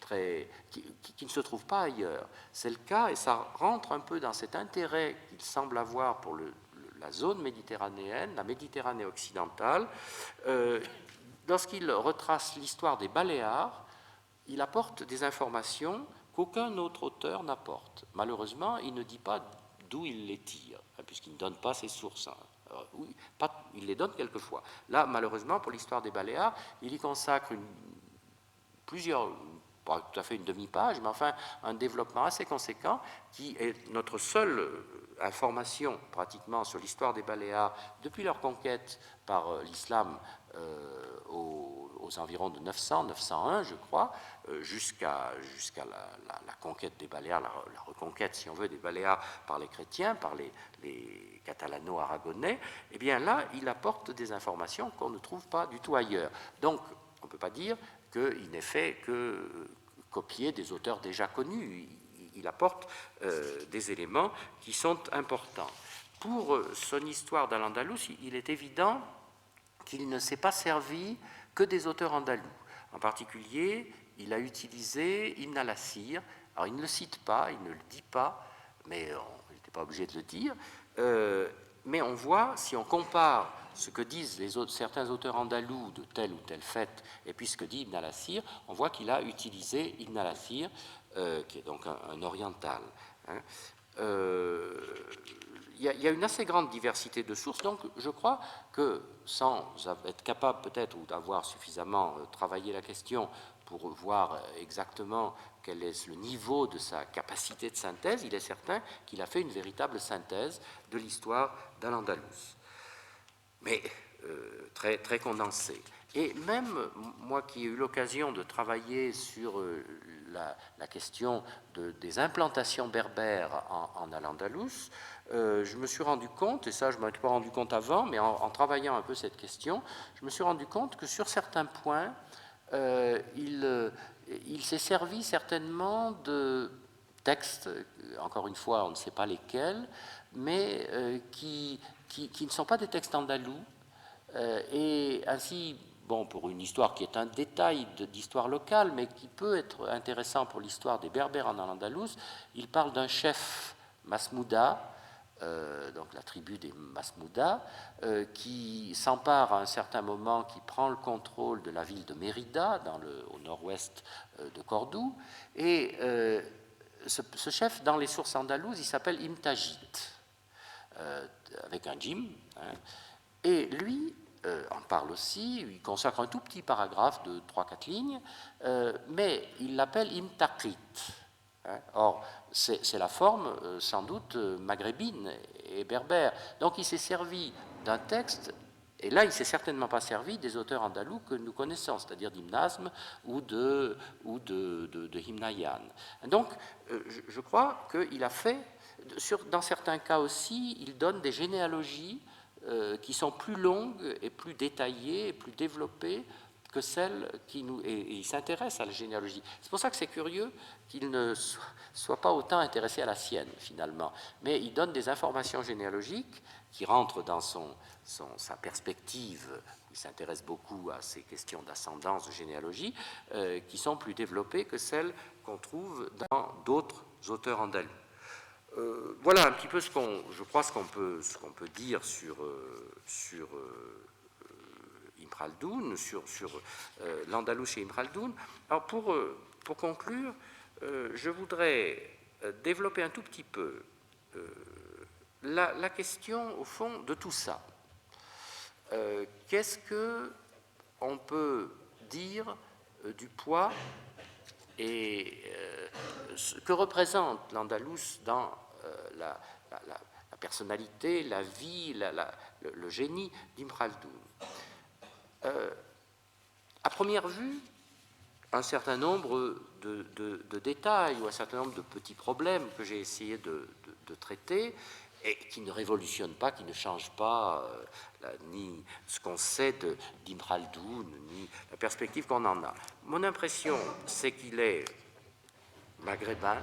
qui ne se trouvent pas ailleurs. C'est le cas, et ça rentre un peu dans cet intérêt qu'il semble avoir pour la zone méditerranéenne, la Méditerranée occidentale. Lorsqu'il retrace l'histoire des Baléares, il apporte des informations qu'aucun autre auteur n'apporte. Malheureusement, il ne dit pas d'où il les tire, puisqu'il ne donne pas ses sources. Oui, il les donne quelquefois. Là, malheureusement, pour l'histoire des Baléares, il y consacre pas tout à fait une demi-page, mais enfin un développement assez conséquent, qui est notre seule information pratiquement sur l'histoire des Baléares depuis leur conquête par l'islam aux environs de 901, je crois, jusqu'à la conquête des Baléares, la reconquête, si on veut, des Baléares par les chrétiens, par les catalano-aragonais. Eh bien là, il apporte des informations qu'on ne trouve pas du tout ailleurs. Donc, on ne peut pas dire qu'il n'ait fait que copier des auteurs déjà connus. Il apporte des éléments qui sont importants. Pour son histoire d'Al-Andalus, il est évident qu'il ne s'est pas servi que des auteurs andalous. En particulier, il a utilisé Ibn al-Asir. Alors, il ne le cite pas, il ne le dit pas, mais il n'était pas obligé de le dire. Mais on voit, si on compare ce que disent certains auteurs andalous de telle ou telle fête, et puis ce que dit Ibn al-Asir, on voit qu'il a utilisé Ibn al-Asir, qui est donc un oriental. Il y a une assez grande diversité de sources, donc je crois que sans être capable peut-être ou d'avoir suffisamment travaillé la question pour voir exactement quel est le niveau de sa capacité de synthèse, il est certain qu'il a fait une véritable synthèse de l'histoire d'Al-Andalus, mais très, très condensée. Et même moi qui ai eu l'occasion de travailler sur la question des implantations berbères en Al-Andalus, je me suis rendu compte, et ça je ne m'en étais pas rendu compte avant, mais en travaillant un peu cette question, je me suis rendu compte que sur certains points, il s'est servi certainement de textes, encore une fois on ne sait pas lesquels, mais qui ne sont pas des textes andalous, et ainsi, bon, pour une histoire qui est un détail d'histoire locale, mais qui peut être intéressant pour l'histoire des Berbères en Al-Andalus, il parle d'un chef Masmouda, donc la tribu des Masmouda, qui s'empare à un certain moment, qui prend le contrôle de la ville de Mérida, au nord-ouest de Cordoue, et ce chef, dans les sources andalouses, il s'appelle Imtajit, avec un jim, hein, et lui en parle aussi, il consacre un tout petit paragraphe de 3-4 lignes, mais il l'appelle Imtaqit. Hein. Or, c'est la forme sans doute maghrébine et berbère. Donc il s'est servi d'un texte, et là il ne s'est certainement pas servi des auteurs andalous que nous connaissons, c'est-à-dire d'Ibn Hazm ou de Ibn Hayyan. Donc je crois qu'il a fait, dans certains cas aussi, il donne des généalogies qui sont plus longues et plus détaillées et plus développées que celles qui nous... Et il s'intéresse à la généalogie. C'est pour ça que c'est curieux qu'il ne soit pas autant intéressé à la sienne, finalement. Mais il donne des informations généalogiques qui rentrent dans sa perspective. Il s'intéresse beaucoup à ces questions d'ascendance, de généalogie, qui sont plus développées que celles qu'on trouve dans d'autres auteurs andalous. Voilà un petit peu ce qu'on peut dire sur Ibn Khaldoun, sur l'Andalous chez Ibn Khaldoun. Alors pour conclure, je voudrais développer un tout petit peu la question au fond de tout ça. Qu'est-ce qu'on peut dire du poids et ce que représente l'Andalous dans la personnalité, la vie, le génie d'Ibn Khaldoun. À première vue, un certain nombre de détails ou un certain nombre de petits problèmes que j'ai essayé de traiter et qui ne révolutionnent pas, qui ne changent pas ni ce qu'on sait d'Ibn Khaldoun, ni la perspective qu'on en a. Mon impression, c'est qu'il est maghrébin,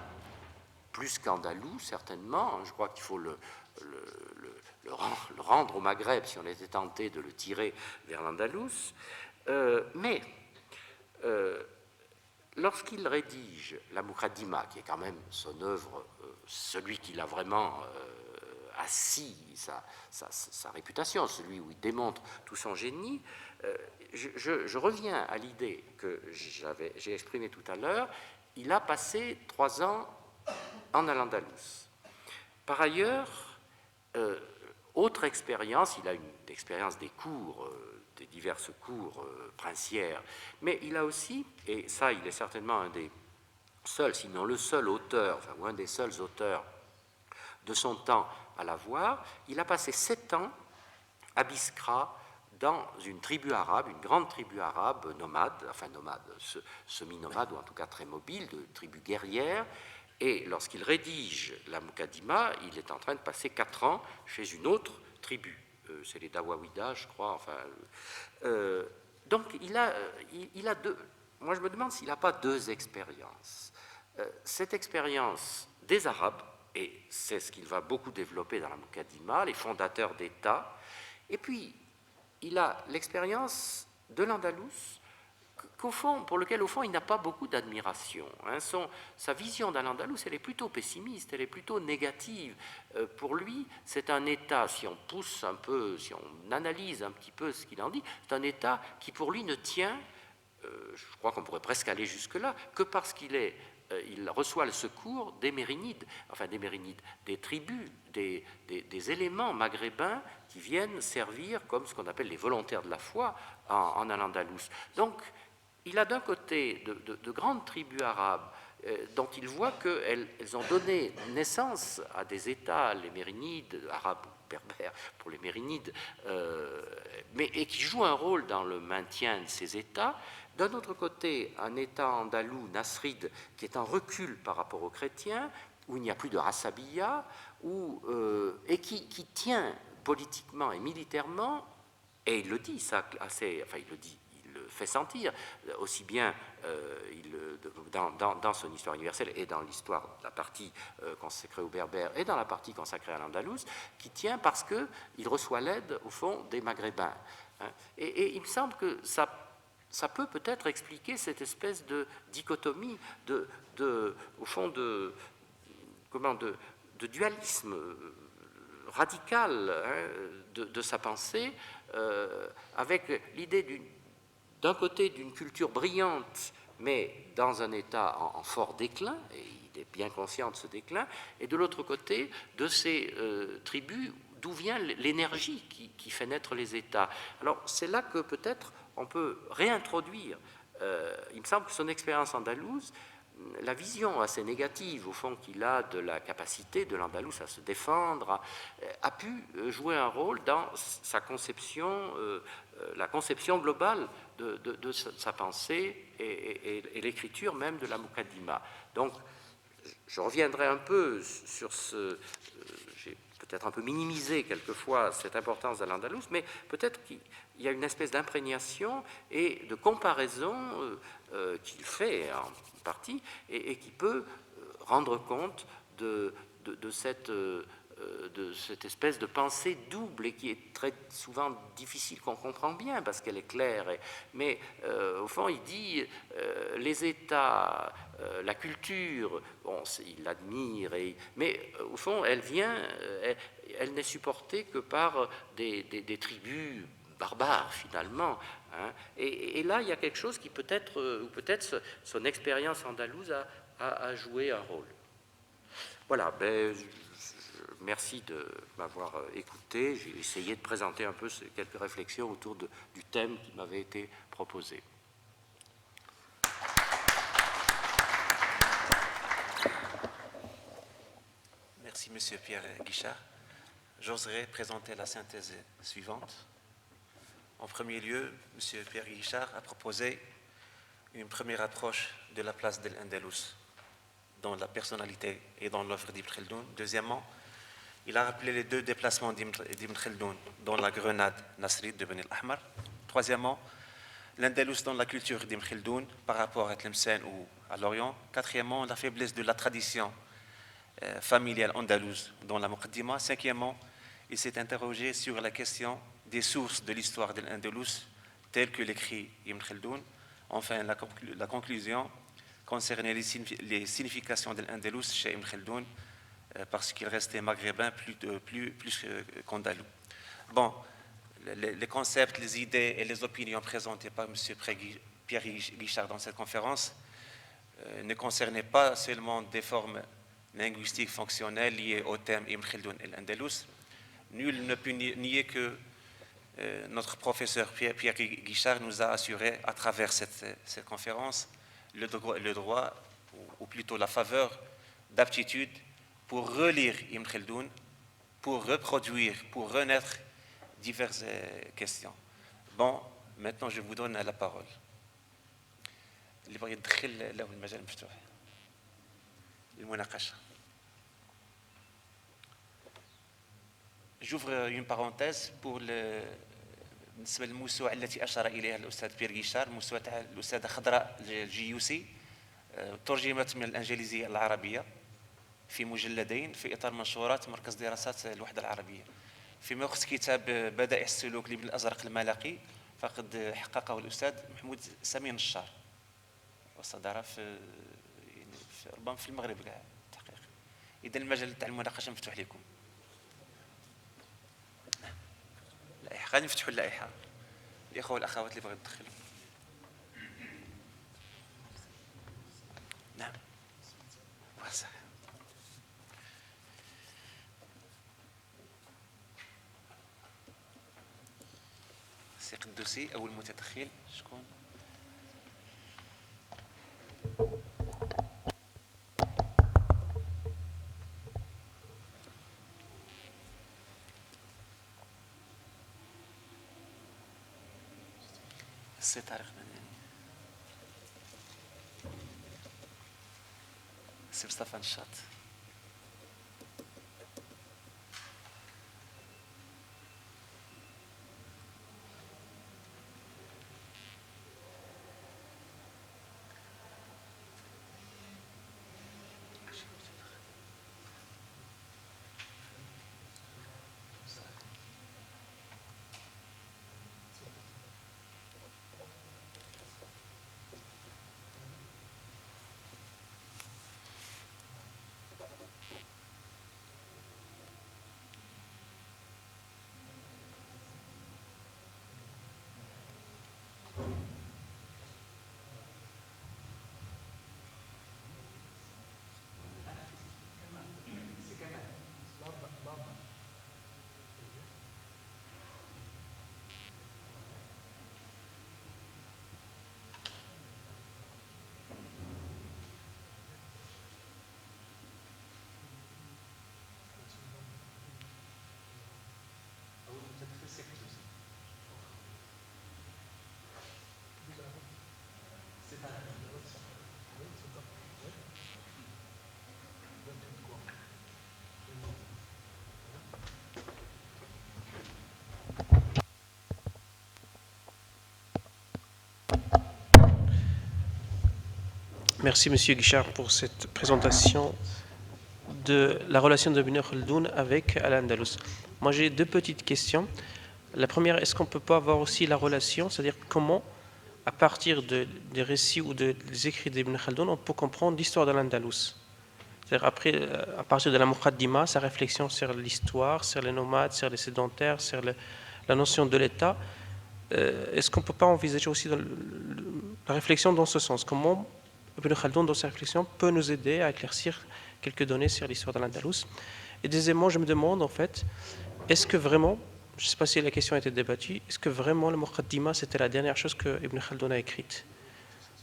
plus qu'andalou, certainement. Je crois qu'il faut le rendre au Maghreb si on était tenté de le tirer vers l'Andalous. Mais lorsqu'il rédige la Muqaddima, qui est quand même son œuvre, celui qui l'a vraiment assis sa réputation, celui où il démontre tout son génie, je reviens à l'idée que j'ai exprimée tout à l'heure. Il a passé 3 ans en Al-Andalus. Par ailleurs, autre expérience, il a une expérience des cours, des diverses cours princières, mais il a aussi, et ça il est certainement un des seuls, sinon le seul auteur, enfin, ou un des seuls auteurs de son temps à l'avoir, il a passé 7 ans à Biskra, dans une tribu arabe, une grande tribu arabe nomade, enfin nomade, semi-nomade ou en tout cas très mobile, de tribu guerrière. Et lorsqu'il rédige la Muqaddima, il est en train de passer 4 ans chez une autre tribu. C'est les Dawawida, je crois. Enfin, donc il a deux. Moi, je me demande s'il n'a pas 2 expériences. Cette expérience des Arabes, et c'est ce qu'il va beaucoup développer dans la Muqaddima, les fondateurs d'État, et puis il a l'expérience de l'Andalous, pour lequel, au fond, il n'a pas beaucoup d'admiration. Hein. Sa vision d'Al-Andalus, elle est plutôt pessimiste, elle est plutôt négative. Pour lui, c'est un État, si on pousse un peu, si on analyse un petit peu ce qu'il en dit, c'est un État qui, pour lui, ne tient, je crois qu'on pourrait presque aller jusque-là, que parce qu'il reçoit le secours des Mérinides, des tribus, des éléments maghrébins qui viennent servir comme ce qu'on appelle les volontaires de la foi en Al-Andalus. Donc, il a d'un côté de grandes tribus arabes dont il voit qu'elles ont donné naissance à des États, les Mérinides, arabes ou berbères pour les Mérinides, et qui jouent un rôle dans le maintien de ces États. D'un autre côté, un État andalou, nasride, qui est en recul par rapport aux chrétiens, où il n'y a plus de rassabiyya, et qui tient politiquement et militairement, et il le dit, ça assez, enfin il le dit, il le fait sentir, aussi bien dans son histoire universelle et dans l'histoire, la partie consacrée aux Berbères et dans la partie consacrée à l'Andalouse, qui tient parce qu'il reçoit l'aide, au fond, des Maghrébins. Hein. Et il me semble que ça peut-être expliquer cette espèce de dichotomie, au fond, de dualisme radical, hein, de sa pensée, avec l'idée d'un côté d'une culture brillante, mais dans un état en fort déclin, et il est bien conscient de ce déclin, et de l'autre côté de ces tribus d'où vient l'énergie qui fait naître les États. Alors c'est là que peut-être on peut réintroduire, il me semble que son expérience andalouse, la vision assez négative, au fond, qu'il a de la capacité de l'Andalous à se défendre, a pu jouer un rôle dans sa conception, la conception globale de sa pensée et l'écriture même de la Muqaddima. Donc, je reviendrai un peu sur j'ai peut-être un peu minimisé quelquefois cette importance de l'Andalous, mais peut-être qu'il y a une espèce d'imprégnation et de comparaison qu'il fait en partie et qui peut rendre compte de cette espèce de pensée double et qui est très souvent difficile, qu'on comprend bien parce qu'elle est claire. Mais au fond, il dit les États, la culture, bon, il l'admire, mais au fond, elle n'est supportée que par des tribus barbares finalement. Hein. Et là, il y a quelque chose qui peut-être, ou peut-être son expérience andalouse a joué un rôle. Voilà, merci de m'avoir écouté. J'ai essayé de présenter un peu quelques réflexions autour du thème qui m'avait été proposé. Merci, Monsieur Pierre Guichard. J'oserais présenter la synthèse suivante. En premier lieu, M. Pierre Guichard a proposé une première approche de la place de l'Andalous dans la personnalité et dans l'œuvre d'Ibn Khaldoun. Deuxièmement, il a rappelé les deux déplacements d'Ibn Khaldoun dans la Grenade nasride de Beni al-Ahmar. Troisièmement, l'Andalous dans la culture d'Ibn Khaldoun par rapport à Tlemcen ou à l'Orient. Quatrièmement, la faiblesse de la tradition familiale andalouse dans la Muqaddima. Cinquièmement, il s'est interrogé sur la question des sources de l'histoire de l'Andalous telles que l'écrit Ibn Khaldoun. Enfin, la conclusion concernait les significations de l'Andalous chez Ibn Khaldoun parce qu'il restait maghrébin plus qu'andalou. Bon, les concepts, les idées et les opinions présentées par M. Pierre Guichard dans cette conférence ne concernaient pas seulement des formes linguistiques fonctionnelles liées au thème Ibn Khaldoun et l'Andalous. Nul ne peut nier que notre professeur Pierre Guichard nous a assuré à travers cette conférence le droit, ou plutôt la faveur d'aptitude pour relire Ibn Khaldoun, pour reproduire, pour renaître diverses questions. Bon, maintenant je vous donne la parole. اللي بغى يدخل له المجال مفتوح للمناقشة. J'ouvre une parenthèse pour بالنسبة للموسوعة التي أشار إليها الأستاذ بيير غيشار، الموسوعة تاع الأستاذة خضراء الجيوسي، ترجمت من الإنجليزية العربية في مجلدين في إطار منشورات مركز دراسات الوحدة العربية. فيما يخص كتاب بدائع السلوك لابن الأزرق الملقي فقد حققه الأستاذ محمود سامي نشار وصدر ربما في المغرب كاع التحقيق. إذا المجال تاع المناقشة مفتوح لكم. اللائحة غادي نفتحوا اللائحة الإخوة والأخوات اللي بغاو يدخلوا. نعم. سي قدوسي أول متدخل شكون؟ C'est Tariq Madani. C'est Mustafa Nchat. Merci M. Guichard pour cette présentation de la relation de Ibn Khaldoun avec Al-Andalus. Moi j'ai deux petites questions. La première, est-ce qu'on ne peut pas avoir aussi la relation, c'est-à-dire comment, à partir des récits ou des écrits d'Ibn Khaldoun, on peut comprendre l'histoire de l'Andalus? C'est-à-dire après, à partir de la Muqaddima, sa réflexion sur l'histoire, sur les nomades, sur les sédentaires, sur la notion de l'État, est-ce qu'on ne peut pas envisager aussi la réflexion dans ce sens? Comment Ibn Khaldoun, dans sa réflexion, peut nous aider à éclaircir quelques données sur l'histoire de l'Andalus? Et deuxièmement, je me demande, en fait, est-ce que vraiment, je ne sais pas si la question a été débattue, est-ce que vraiment le Muqaddima, c'était la dernière chose que Ibn Khaldoun a écrite?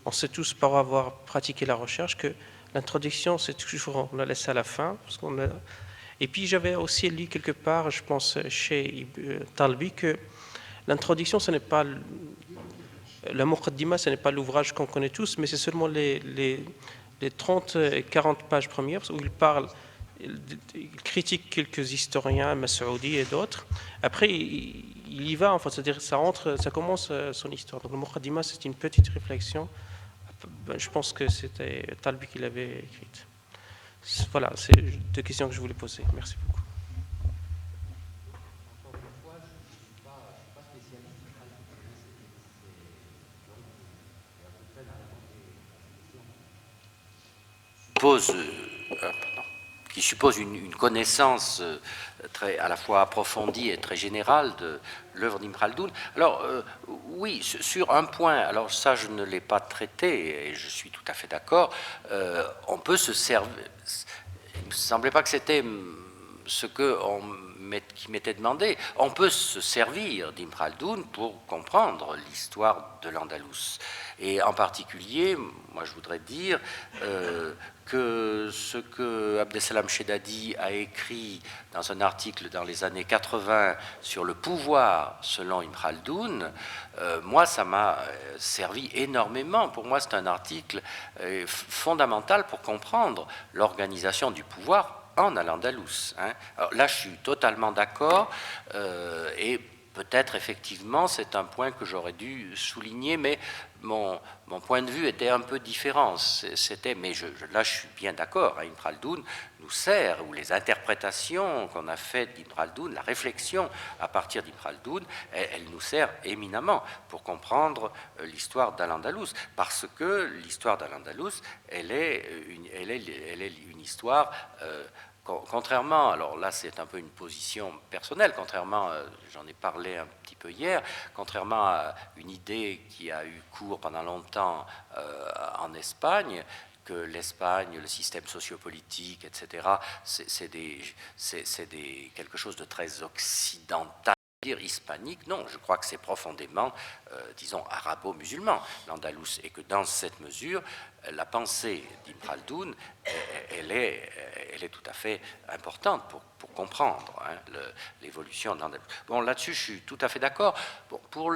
On sait tous, par avoir pratiqué la recherche, que l'introduction, c'est toujours, on la laisse à la fin. Et puis, j'avais aussi lu quelque part, je pense, chez Talbi, que l'introduction, ce n'est pas... La Muqaddima, ce n'est pas l'ouvrage qu'on connaît tous, mais c'est seulement les 30-40 pages premières où il critique quelques historiens, Mas'oudi et d'autres. Après, il y va, enfin, c'est-à-dire ça commence son histoire. Donc le Muqaddima, c'est une petite réflexion. Je pense que c'était Talbi qui l'avait écrite. Voilà, c'est deux questions que je voulais poser. Merci beaucoup. Qui suppose une connaissance à la fois approfondie et très générale de l'œuvre d'Ibn Khaldoun. Alors, oui, sur un point, alors ça je ne l'ai pas traité, et je suis tout à fait d'accord, on peut se servir... Il ne me semblait pas que c'était ce qui m'était demandé. On peut se servir d'Ibn Khaldoun pour comprendre l'histoire de l'Andalous. Et en particulier, moi je voudrais dire que ce que Abdeslam Shedadi a écrit dans un article dans les années 80 sur le pouvoir selon Ibn Khaldoun, moi ça m'a servi énormément. Pour moi c'est un article fondamental pour comprendre l'organisation du pouvoir en Al-Andalus. Alors là je suis totalement d'accord et peut-être effectivement c'est un point que j'aurais dû souligner, mais mon point de vue était un peu différent. Mais là je suis bien d'accord, Ibn Khaldoun nous sert, ou les interprétations qu'on a faites d'Ibn Khaldoun, la réflexion à partir d'Ibn Khaldoun, elle nous sert éminemment pour comprendre l'histoire d'Al-Andalus, parce que l'histoire d'Al-Andalus, elle est une histoire... Contrairement, alors là c'est un peu une position personnelle, contrairement, j'en ai parlé un petit peu hier, contrairement à une idée qui a eu cours pendant longtemps en Espagne, que l'Espagne, le système sociopolitique, etc., c'est quelque chose de très occidental, hispanique. Non, je crois que c'est profondément, disons, arabo-musulman, l'Andalous, et que dans cette mesure, la pensée d'Ibn Khaldoun, elle est tout à fait importante pour comprendre hein, l'évolution de l'Andalousie. Bon, là-dessus, je suis tout à fait d'accord. Bon, pour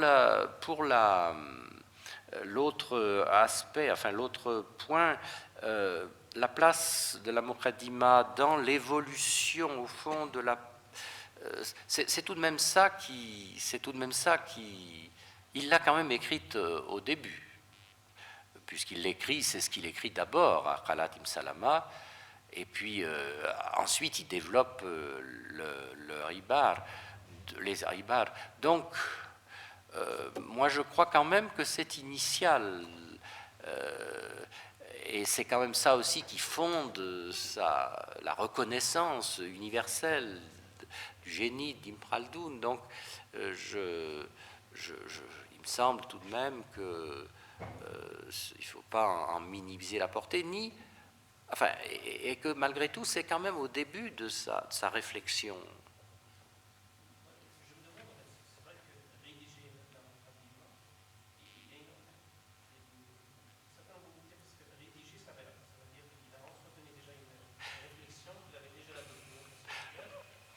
l'autre aspect, enfin l'autre point, la place de la Muqaddima dans l'évolution, au fond, de la... c'est tout de même ça qui... Il l'a quand même écrite au début. Puisqu'il l'écrit, c'est ce qu'il écrit d'abord à Khalat Ibn Salama, et puis ensuite il développe les Ibar. Donc, moi je crois quand même que c'est initial, et c'est quand même ça aussi qui fonde la reconnaissance universelle du génie d'Ibn Khaldoun. Donc, il me semble tout de même que il ne faut pas en minimiser la portée, et que malgré tout, c'est quand même au début de sa réflexion.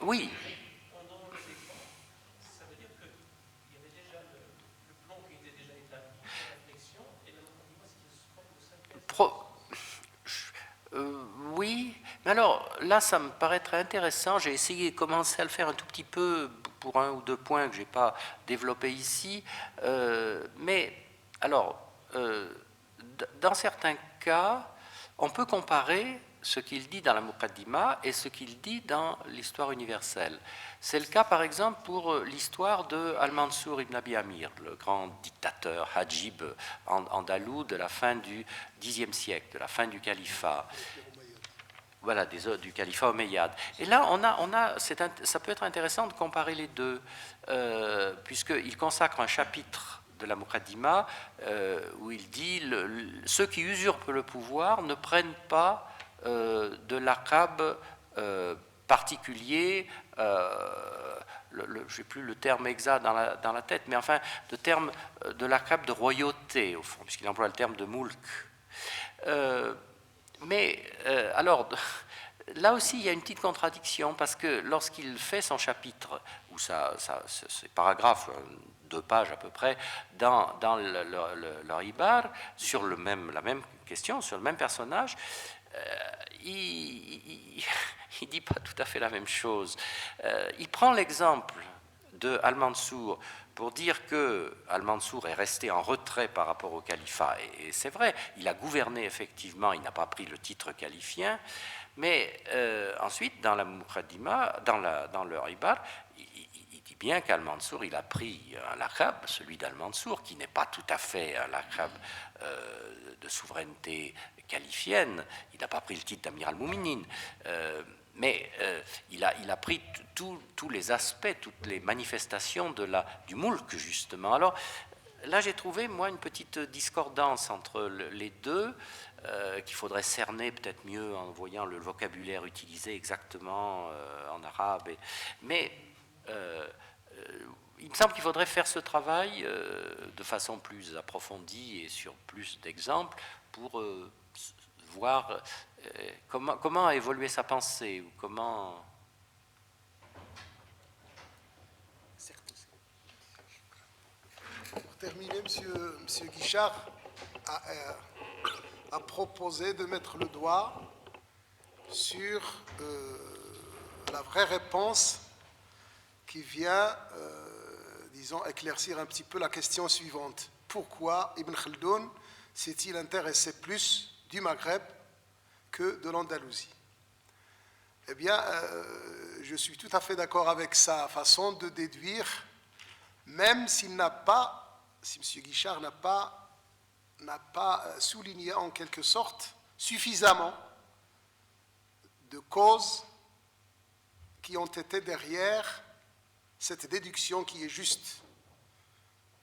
Oui. Oui, mais alors là, ça me paraît très intéressant. J'ai essayé de commencer à le faire un tout petit peu pour un ou deux points que je n'ai pas développés ici. Mais alors, dans certains cas, on peut comparer ce qu'il dit dans la Muqaddima et ce qu'il dit dans l'histoire universelle. C'est le cas, par exemple, pour l'histoire de Al-Mansour ibn Abi Amir, le grand dictateur Hajib andalou de la fin du Xe siècle, de la fin du califat. Voilà, du califat omeyyade. Et là, ça peut être intéressant de comparer les deux, puisqu'il consacre un chapitre de la Muqaddima où il dit ceux qui usurpent le pouvoir ne prennent pas de laqab particulier, je n'ai plus le terme exact dans la tête, mais enfin, de laqab de royauté, au fond, puisqu'il emploie le terme de mulk. Alors, là aussi, il y a une petite contradiction, parce que lorsqu'il fait son chapitre, ou ces paragraphes, 2 pages à peu près, dans leur Ibar, sur la même question, sur le même personnage, il ne dit pas tout à fait la même chose. Il prend l'exemple de Al-Mansour pour dire que Al-Mansour est resté en retrait par rapport au califat. Et c'est vrai, il a gouverné effectivement, il n'a pas pris le titre califien, mais ensuite, dans la Muqaddima, dans le Ibar, il dit bien qu'Al-Mansour, il a pris un laqab, celui d'Al-Mansour, qui n'est pas tout à fait un laqab de souveraineté qualifienne. Il n'a pas pris le titre d'Amir al-Mouminin, mais il a pris tous les aspects, toutes les manifestations du mulk, justement. Alors là, j'ai trouvé, moi, une petite discordance entre les deux, qu'il faudrait cerner peut-être mieux en voyant le vocabulaire utilisé exactement en arabe. Mais il me semble qu'il faudrait faire ce travail de façon plus approfondie et sur plus d'exemples pour voir comment a évolué sa pensée, ou comment... Pour terminer, Monsieur Guichard a proposé de mettre le doigt sur la vraie réponse qui vient, disons, éclaircir un petit peu la question suivante. Pourquoi Ibn Khaldoun s'est-il intéressé plus du Maghreb que de l'Andalousie? Eh bien, je suis tout à fait d'accord avec sa façon de déduire, même si M. Guichard n'a pas souligné en quelque sorte suffisamment de causes qui ont été derrière cette déduction qui est juste.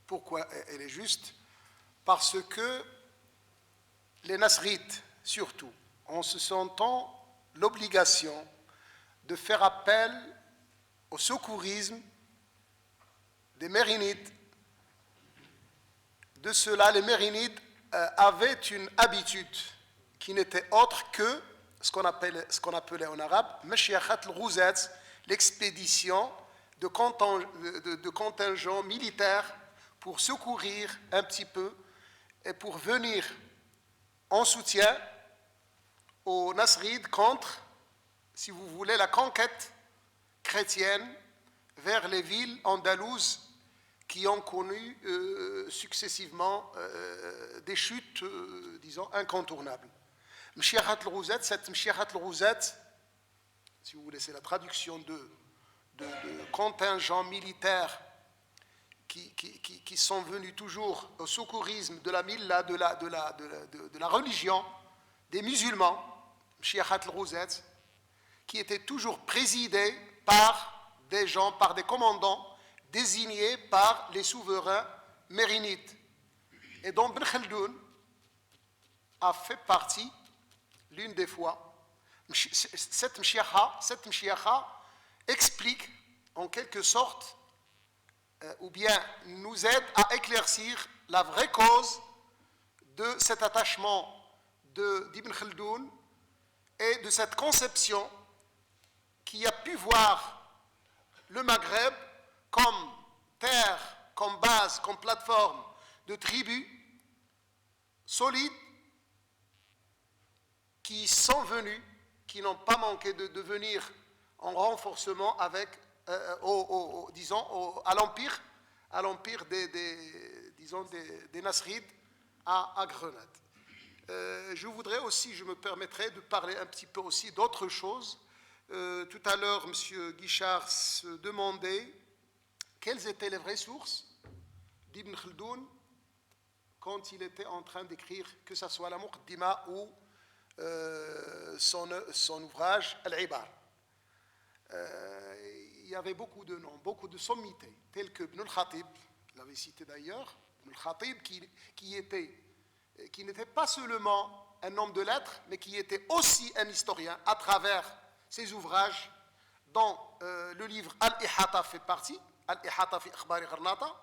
Pourquoi elle est juste? Parce que les Nasrites, surtout, en se sentant l'obligation de faire appel au secourisme des Mérinides. De cela, les Mérinides avaient une habitude qui n'était autre que ce qu'on appelait en arabe Mashiachat al-Ghuzat, l'expédition de contingents militaires pour secourir un petit peu et pour venir en soutien aux Nasrides contre, si vous voulez, la conquête chrétienne vers les villes andalouses qui ont connu successivement des chutes, disons, incontournables. Mshiachat al-Ghuzat, cette Mshiachat al-Ghuzat, si vous voulez, c'est la traduction de contingents militaires qui sont venus toujours au secourisme de la milla, de la religion des musulmans, Mshiachat al-Ghuzat, qui était toujours présidé par des gens, par des commandants désignés par les souverains mérinites. Et donc Ibn Khaldoun a fait partie, l'une des fois, cette mshiakha explique en quelque sorte, ou bien nous aide à éclaircir la vraie cause de cet attachement d'Ibn Khaldoun et de cette conception qui a pu voir le Maghreb comme terre, comme base, comme plateforme de tribus solides qui sont venus, qui n'ont pas manqué de venir en renforcement avec, disons, à l'empire des Nasrides à Grenade. Je voudrais aussi, je me permettrai de parler un petit peu aussi d'autre chose. Tout à l'heure, M. Guichard se demandait quelles étaient les vraies sources d'Ibn Khaldoun quand il était en train d'écrire, que ce soit la Muqaddima ou son ouvrage Al-Ibar. Il y avait beaucoup de noms, beaucoup de sommités, tels que Ibn al-Khatib, je l'avais cité d'ailleurs, Ibn al-Khatib qui n'était pas seulement un homme de lettres, mais qui était aussi un historien à travers ses ouvrages, dont le livre Al-Ihata fait partie, Al-Ihata fi Akhbari Gharnata.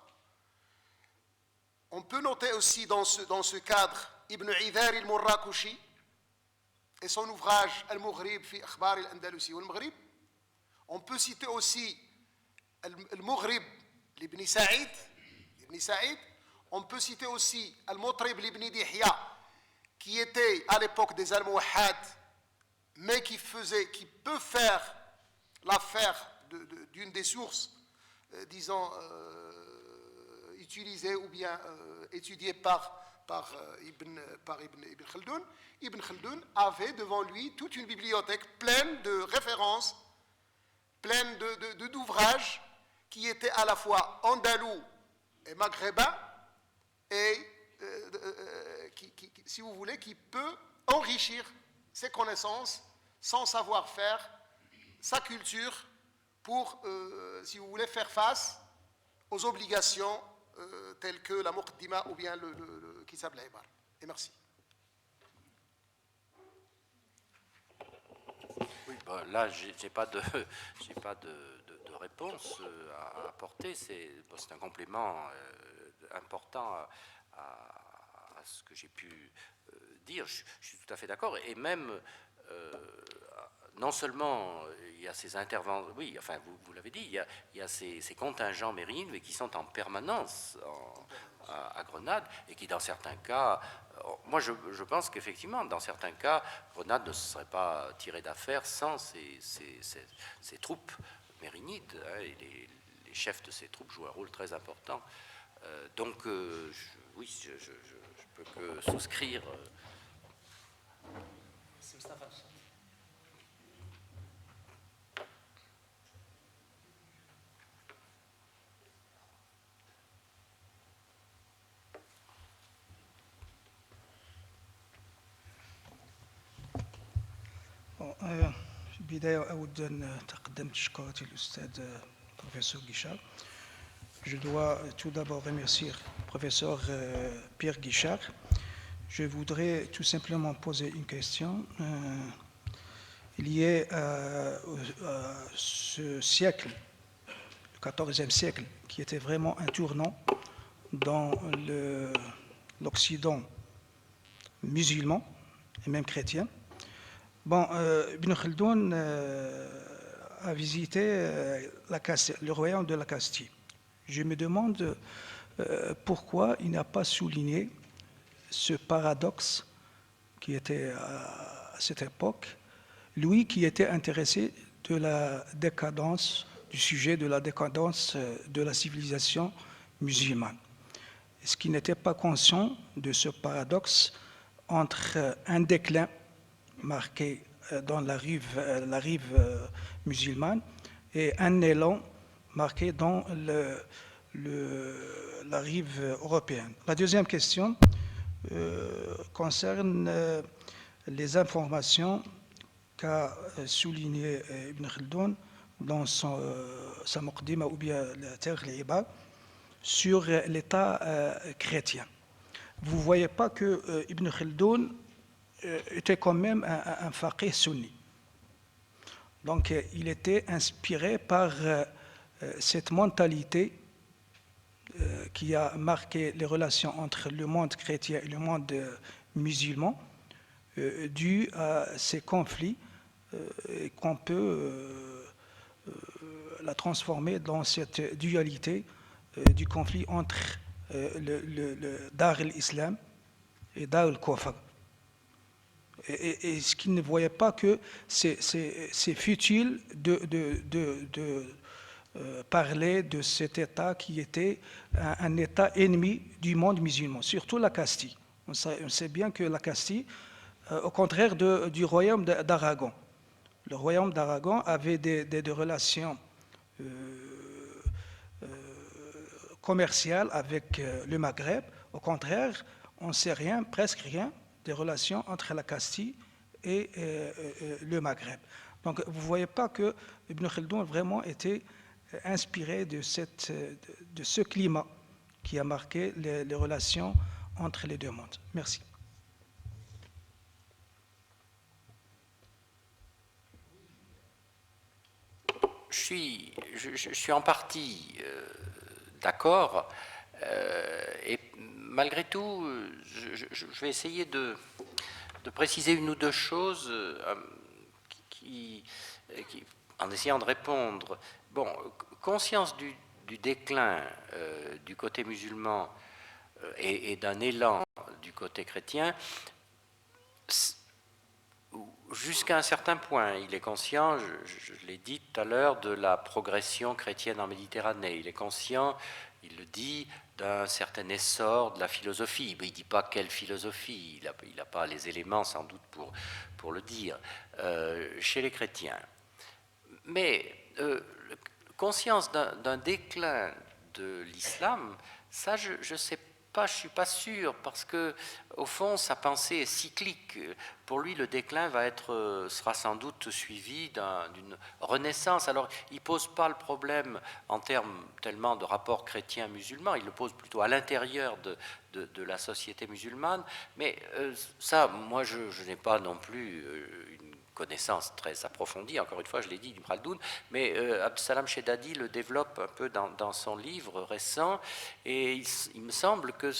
On peut noter aussi dans ce cadre Ibn Idhar al-Murrakushi et son ouvrage Al-Mughrib fi Akhbari al-Andalusi wal-Maghrib. On peut citer aussi Al-Mughrib l'Ibn Saïd. On peut citer aussi Al-Mutrib l'Ibn Dihya, qui était à l'époque des Almohades, mais qui peut faire l'affaire d'une des sources, disons, utilisées ou bien étudiées par Ibn Khaldoun. Ibn Khaldoun avait devant lui toute une bibliothèque pleine de références, pleine d'ouvrages qui étaient à la fois andalous et maghrébins, et si vous voulez, qui peut enrichir ses connaissances, son savoir-faire, sa culture, pour, si vous voulez, faire face aux obligations telles que la Muqaddima ou bien le Kitab al-Ibar. Et merci. Oui, ben là, j'ai pas de réponse à apporter. C'est un complément important à ce que j'ai pu dire. Je suis tout à fait d'accord. Et même, non seulement il y a ces interventions, oui, enfin vous l'avez dit, il y a ces contingents mérines, mais qui sont en permanence à Grenade, et qui dans certains cas, moi je pense qu'effectivement, dans certains cas, Grenade ne se serait pas tirée d'affaire sans ces troupes mérinides, hein, et les chefs de ces troupes jouent un rôle très important. Donc, oui, je peux que souscrire. في البداية أود أن تقدم تشكراتي للأستاذ بروفيسور Guichard. Je dois tout d'abord remercier le professeur Pierre Guichard. Je voudrais tout simplement poser une question liée à ce siècle, le XIVe siècle, qui était vraiment un tournant dans l'Occident musulman et même chrétien. Bon, Ibn Khaldoun a visité le royaume de la Castille. Je me demande pourquoi il n'a pas souligné ce paradoxe qui était à cette époque, lui qui était intéressé de la décadence, du sujet de la décadence de la civilisation musulmane. Est-ce qu'il n'était pas conscient de ce paradoxe entre un déclin marqué dans la rive musulmane et un élan marqué dans la rive européenne? La deuxième question concerne les informations qu'a souligné Ibn Khaldoun dans sa Muqdima ou bien la Terre al-Ibad sur l'État chrétien. Vous ne voyez pas que Ibn Khaldoun était quand même un faqih sunni. Donc il était inspiré par cette mentalité qui a marqué les relations entre le monde chrétien et le monde musulman, dû à ces conflits qu'on peut la transformer dans cette dualité du conflit entre le Dar al-Islam et Dar al-Kufr. Et ce qu'il ne voyait pas que c'est futile de parler de cet État qui était un État ennemi du monde musulman, surtout la Castille. On sait bien que la Castille, au contraire du royaume d'Aragon, le royaume d'Aragon avait des relations commerciales avec le Maghreb. Au contraire, on ne sait rien, presque rien, des relations entre la Castille et le Maghreb. Donc vous ne voyez pas que Ibn Khaldoun vraiment était inspiré de ce climat qui a marqué les relations entre les deux mondes. Merci. Je suis en partie d'accord, et malgré tout, je vais essayer de préciser une ou deux choses en essayant de répondre. Bon, conscience du déclin du côté musulman et d'un élan du côté chrétien, jusqu'à un certain point, il est conscient, je l'ai dit tout à l'heure, de la progression chrétienne en Méditerranée. Il est conscient, il le dit, d'un certain essor de la philosophie. Mais il ne dit pas quelle philosophie, il n'a pas les éléments sans doute pour le dire, chez les chrétiens. Mais conscience d'un déclin de l'islam, ça je ne sais pas. Je ne suis pas sûr, parce que au fond, sa pensée est cyclique. Pour lui, le déclin sera sans doute suivi d'une renaissance. Alors, il ne pose pas le problème en termes tellement de rapport chrétien-musulman, il le pose plutôt à l'intérieur de la société musulmane. Mais ça, moi, je n'ai pas non plus une connaissance très approfondie, encore une fois, je l'ai dit, d'Ibn Khaldoun, mais Abdeslam Shedadi le développe un peu dans son livre récent, et il me semble que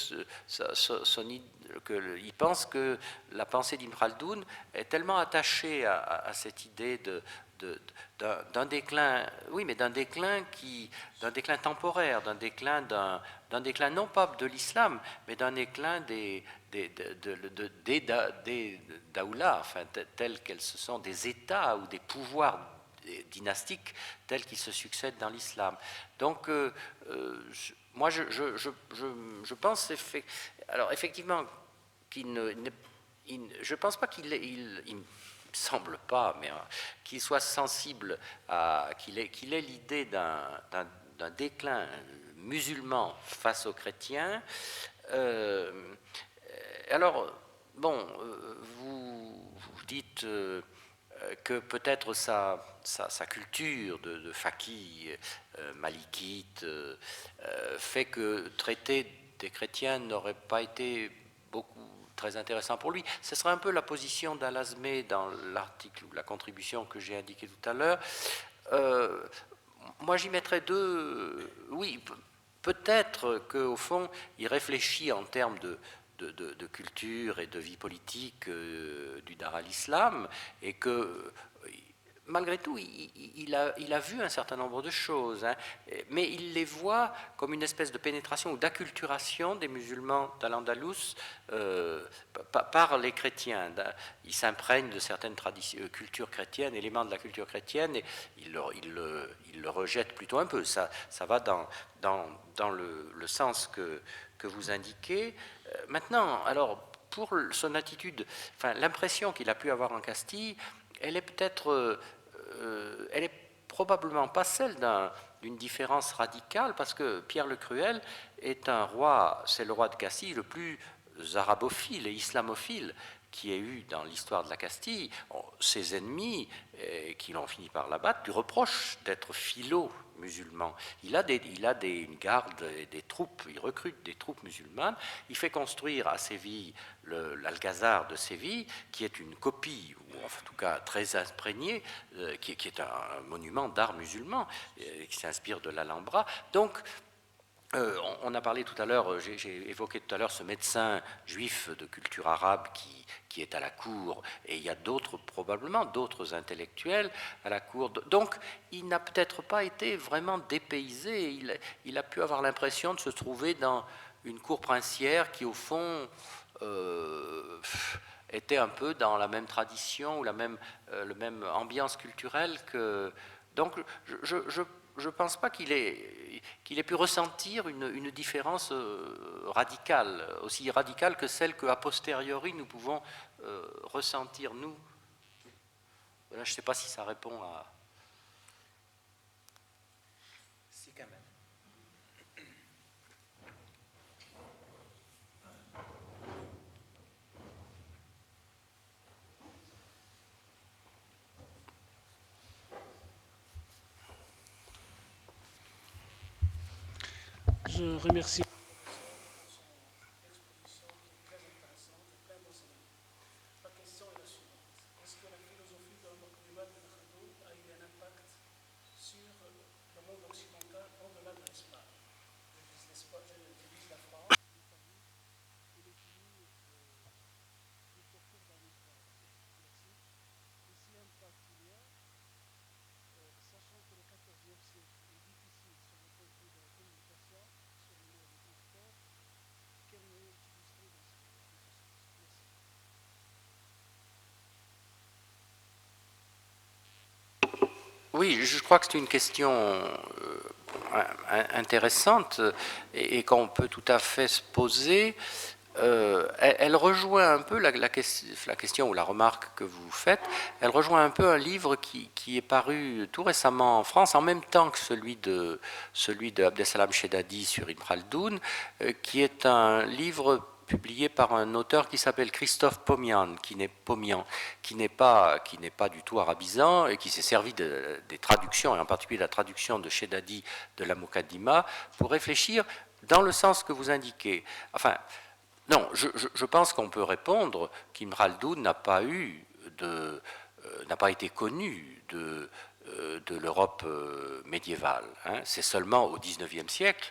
il pense que la pensée d'Ibn Khaldoun est tellement attachée à cette idée d'un déclin, oui, mais d'un déclin temporaire, d'un déclin non pas de l'islam, mais d'un déclin des daoulas, enfin, tels qu'elles se sont, des États ou des pouvoirs dynastiques tels qu'ils se succèdent dans l'islam. Donc, moi, je pense, alors effectivement, je ne pense pas il me semble pas, mais qu'il soit sensible qu'il ait l'idée d'un déclin musulman face aux chrétiens. Alors, bon, vous dites que peut-être sa culture de faqih malikite fait que traiter des chrétiens n'aurait pas été très intéressant pour lui. Ce serait un peu la position d'Al-Azmeh dans l'article ou la contribution que j'ai indiquée tout à l'heure. Moi, j'y mettrais oui, peut-être qu'au fond, il réfléchit en termes de culture et de vie politique du Dar al-Islam, et que malgré tout, il a vu un certain nombre de choses, hein, mais il les voit comme une espèce de pénétration ou d'acculturation des musulmans d'Al-Andalus par les chrétiens. Il s'imprègne de certaines cultures chrétiennes, éléments de la culture chrétienne, et il le rejette plutôt un peu. Ça va dans le sens que vous indiquez. Maintenant, alors, pour son attitude, enfin, l'impression qu'il a pu avoir en Castille, elle est peut-être... elle est probablement pas celle d'une différence radicale, parce que Pierre le Cruel est un roi, c'est le roi de Castille le plus arabophile et islamophile qui ait eu dans l'histoire de la Castille. Ses ennemis, qui l'ont fini par l'abattre, lui reprochent d'être philo-musulman. Il a une garde et des troupes, il recrute des troupes musulmanes, il fait construire à Séville l'Alcazar de Séville, qui est une copie, ou en tout cas très imprégnée, qui est un monument d'art musulman, qui s'inspire de l'Alhambra. Donc, on a parlé tout à l'heure, j'ai évoqué tout à l'heure ce médecin juif de culture arabe qui est à la cour, et il y a probablement d'autres intellectuels à la cour. Donc, il n'a peut-être pas été vraiment dépaysé, il a pu avoir l'impression de se trouver dans une cour princière qui, au fond, était un peu dans la même tradition ou la même ambiance culturelle que... Donc, je ne pense pas qu'il ait pu ressentir une différence radicale, aussi radicale que celle qu'a posteriori nous pouvons ressentir, nous. Voilà, je ne sais pas si ça répond à... Si, quand même. Je remercie. La question est la suivante. Est-ce que la philosophie de Ibn Khaldoun a eu un impact sur le monde occidental au-delà de l'Espagne? Je utilise la France. Sachant que le XIVe siècle est difficile sur le point de vue de la communication, sur le mode de transport, quel moyen utiliser dans ce sens? Oui, je crois que c'est une question intéressante et qu'on peut tout à fait se poser. Elle rejoint un peu la question ou la remarque que vous faites, elle rejoint un peu un livre qui est paru tout récemment en France, en même temps que celui de Abdesalam Chedadi sur Ibn Khaldoun, qui est un livre publié par un auteur qui s'appelle Christophe Pomian, qui n'est pas du tout arabisant et qui s'est servi des traductions, et en particulier la traduction de Chedadi de la Muqaddima, pour réfléchir dans le sens que vous indiquez. Enfin, non, je pense qu'on peut répondre qu'Ibn Khaldoun n'a pas été connu de l'Europe médiévale. Hein. C'est seulement au XIXe siècle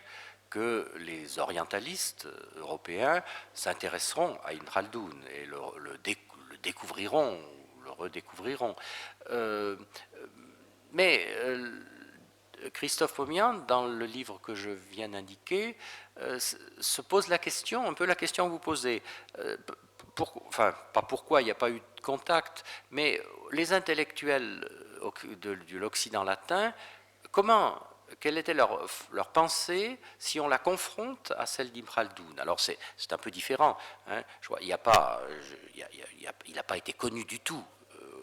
que les orientalistes européens s'intéresseront à Ibn Khaldoun et le découvriront, le redécouvriront. Mais Christophe Pomian, dans le livre que je viens d'indiquer, se pose la question, un peu la question que vous posez. Enfin, pas pourquoi il n'y a pas eu de contact, mais les intellectuels de l'Occident latin, quelle était leur pensée si on la confronte à celle d'Ibn Khaldoun? Alors c'est un peu différent. Hein. Il n'a pas été connu du tout.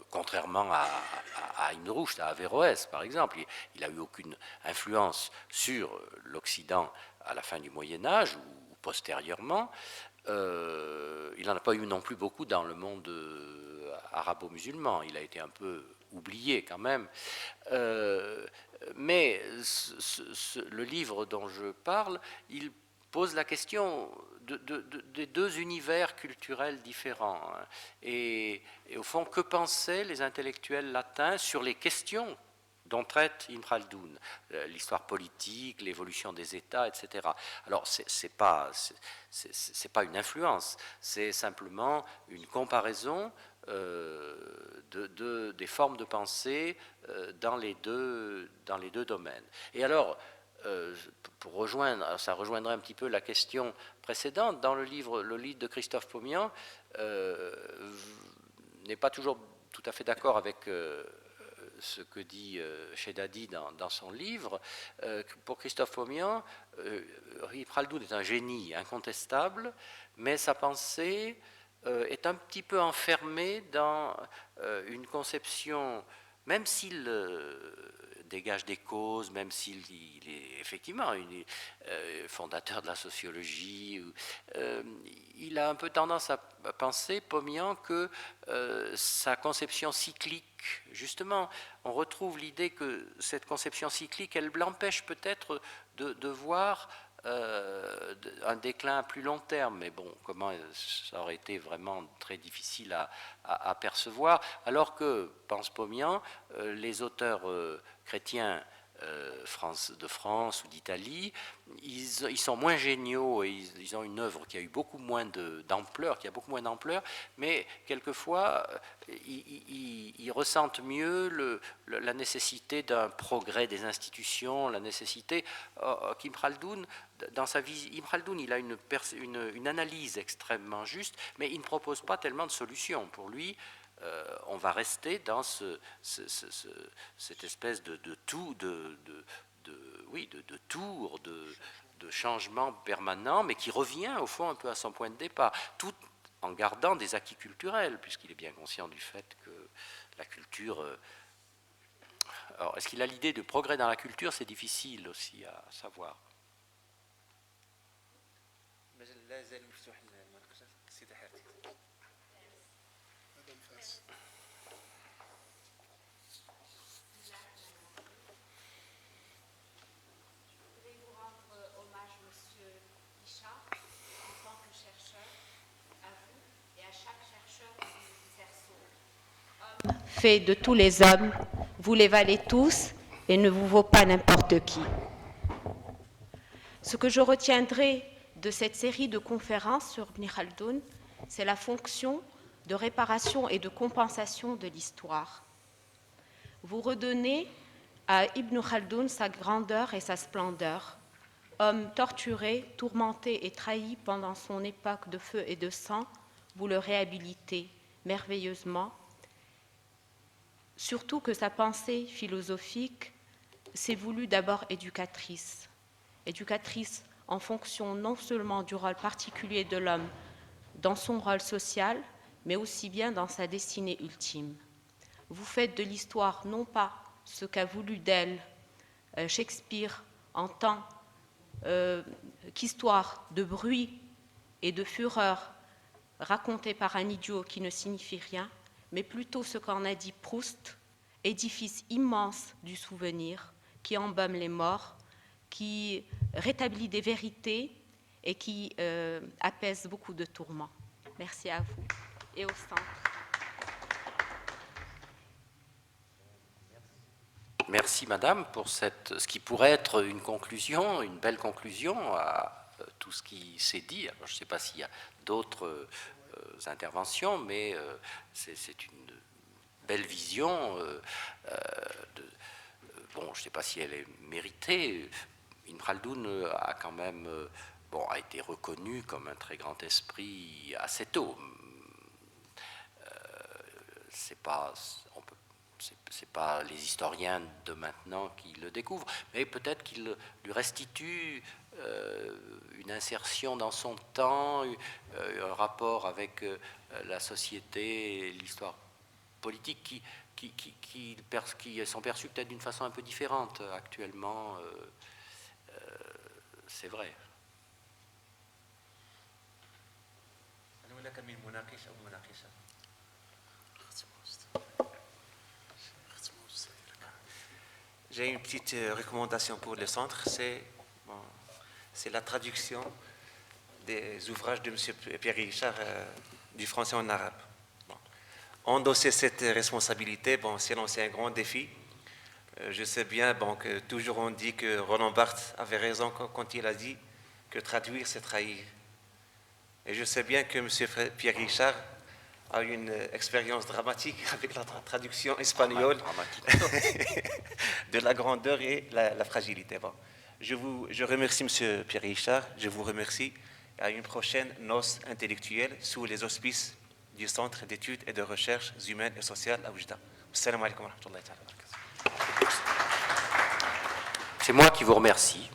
Contrairement à Ibn Rushd, à Averroès par exemple, il n'a eu aucune influence sur l'Occident à la fin du Moyen-Âge ou postérieurement. Il n'en a pas eu non plus beaucoup dans le monde arabo-musulman. Il a été un peu oublié quand même. Mais le livre dont je parle, il pose la question des deux univers culturels différents. Et au fond, que pensaient les intellectuels latins sur les questions dont traite Ibn Khaldoun, l'histoire politique, l'évolution des États, etc. Alors, c'est pas une influence, c'est simplement une comparaison des formes de pensée dans les deux domaines. Et alors, ça rejoindrait un petit peu la question précédente. Dans le livre de Christophe Pomian n'est pas toujours tout à fait d'accord avec ce que dit Shedadi dans son livre. Pour Christophe Pomian, Ibn Khaldoun est un génie incontestable, mais sa pensée est un petit peu enfermée dans une conception, même s'il dégage des causes, même s'il est effectivement fondateur de la sociologie, il a un peu tendance à penser, Pomian, que sa conception cyclique, justement, on retrouve l'idée que cette conception cyclique, elle l'empêche peut-être de voir un déclin à plus long terme, mais bon, comment ça aurait été vraiment très difficile à percevoir, alors que, pense Pomian, les auteurs chrétiens de France ou d'Italie, ils sont moins géniaux et ils ont une œuvre qui a eu beaucoup moins d'ampleur, mais quelquefois ils ressentent mieux la nécessité d'un progrès des institutions, la nécessité qu'Ibn Khaldoun, dans sa vie, Ibn Khaldoun, il a une analyse extrêmement juste, mais il ne propose pas tellement de solutions. Pour lui, on va rester dans cette espèce de tour, de changement permanent, mais qui revient au fond un peu à son point de départ, tout en gardant des acquis culturels, puisqu'il est bien conscient du fait que la culture... Alors, est-ce qu'il a l'idée de progrès dans la culture? C'est difficile aussi à savoir. Fait de tous les hommes, vous les valez tous et ne vous vaut pas n'importe qui. Ce que je retiendrai de cette série de conférences sur Ibn Khaldoun, c'est la fonction de réparation et de compensation de l'histoire. Vous redonnez à Ibn Khaldoun sa grandeur et sa splendeur. Homme torturé, tourmenté et trahi pendant son époque de feu et de sang, vous le réhabilitez merveilleusement. Surtout que sa pensée philosophique s'est voulue d'abord éducatrice en fonction non seulement du rôle particulier de l'homme dans son rôle social, mais aussi bien dans sa destinée ultime. Vous faites de l'histoire non pas ce qu'a voulu d'elle Shakespeare en tant qu'histoire de bruit et de fureur racontée par un idiot qui ne signifie rien, mais plutôt ce qu'en a dit Proust, édifice immense du souvenir qui embaume les morts, qui rétablit des vérités et qui apaise beaucoup de tourments. Merci à vous et au centre. Merci Madame pour ce qui pourrait être une conclusion, une belle conclusion à tout ce qui s'est dit. Alors, je ne sais pas s'il y a d'autres interventions, mais c'est une belle vision. Bon, je ne sais pas si elle est méritée. Ibn Khaldoun a quand même a été reconnu comme un très grand esprit assez tôt. C'est pas les historiens de maintenant qui le découvrent, mais peut-être qu'il lui restitue une insertion dans son temps, un rapport avec la société, l'histoire politique qui sont perçus peut-être d'une façon un peu différente actuellement. C'est vrai. J'ai une petite recommandation pour le centre, c'est la traduction des ouvrages de M. Pierre Guichard du français en arabe. Endosser cette responsabilité, c'est un grand défi. Je sais bien bon, que toujours on dit que Roland Barthes avait raison quand il a dit que traduire, c'est trahir. Et je sais bien que M. Pierre Richard a eu une expérience dramatique avec la traduction espagnole de la grandeur et la fragilité. Bon. Je remercie M. Pierre Richard, je vous remercie. À une prochaine noce intellectuelle sous les auspices du Centre d'études et de recherches humaines et sociales à Oujda. Assalamu alaikum wa rahmatullahi wa barakatuh. C'est moi qui vous remercie.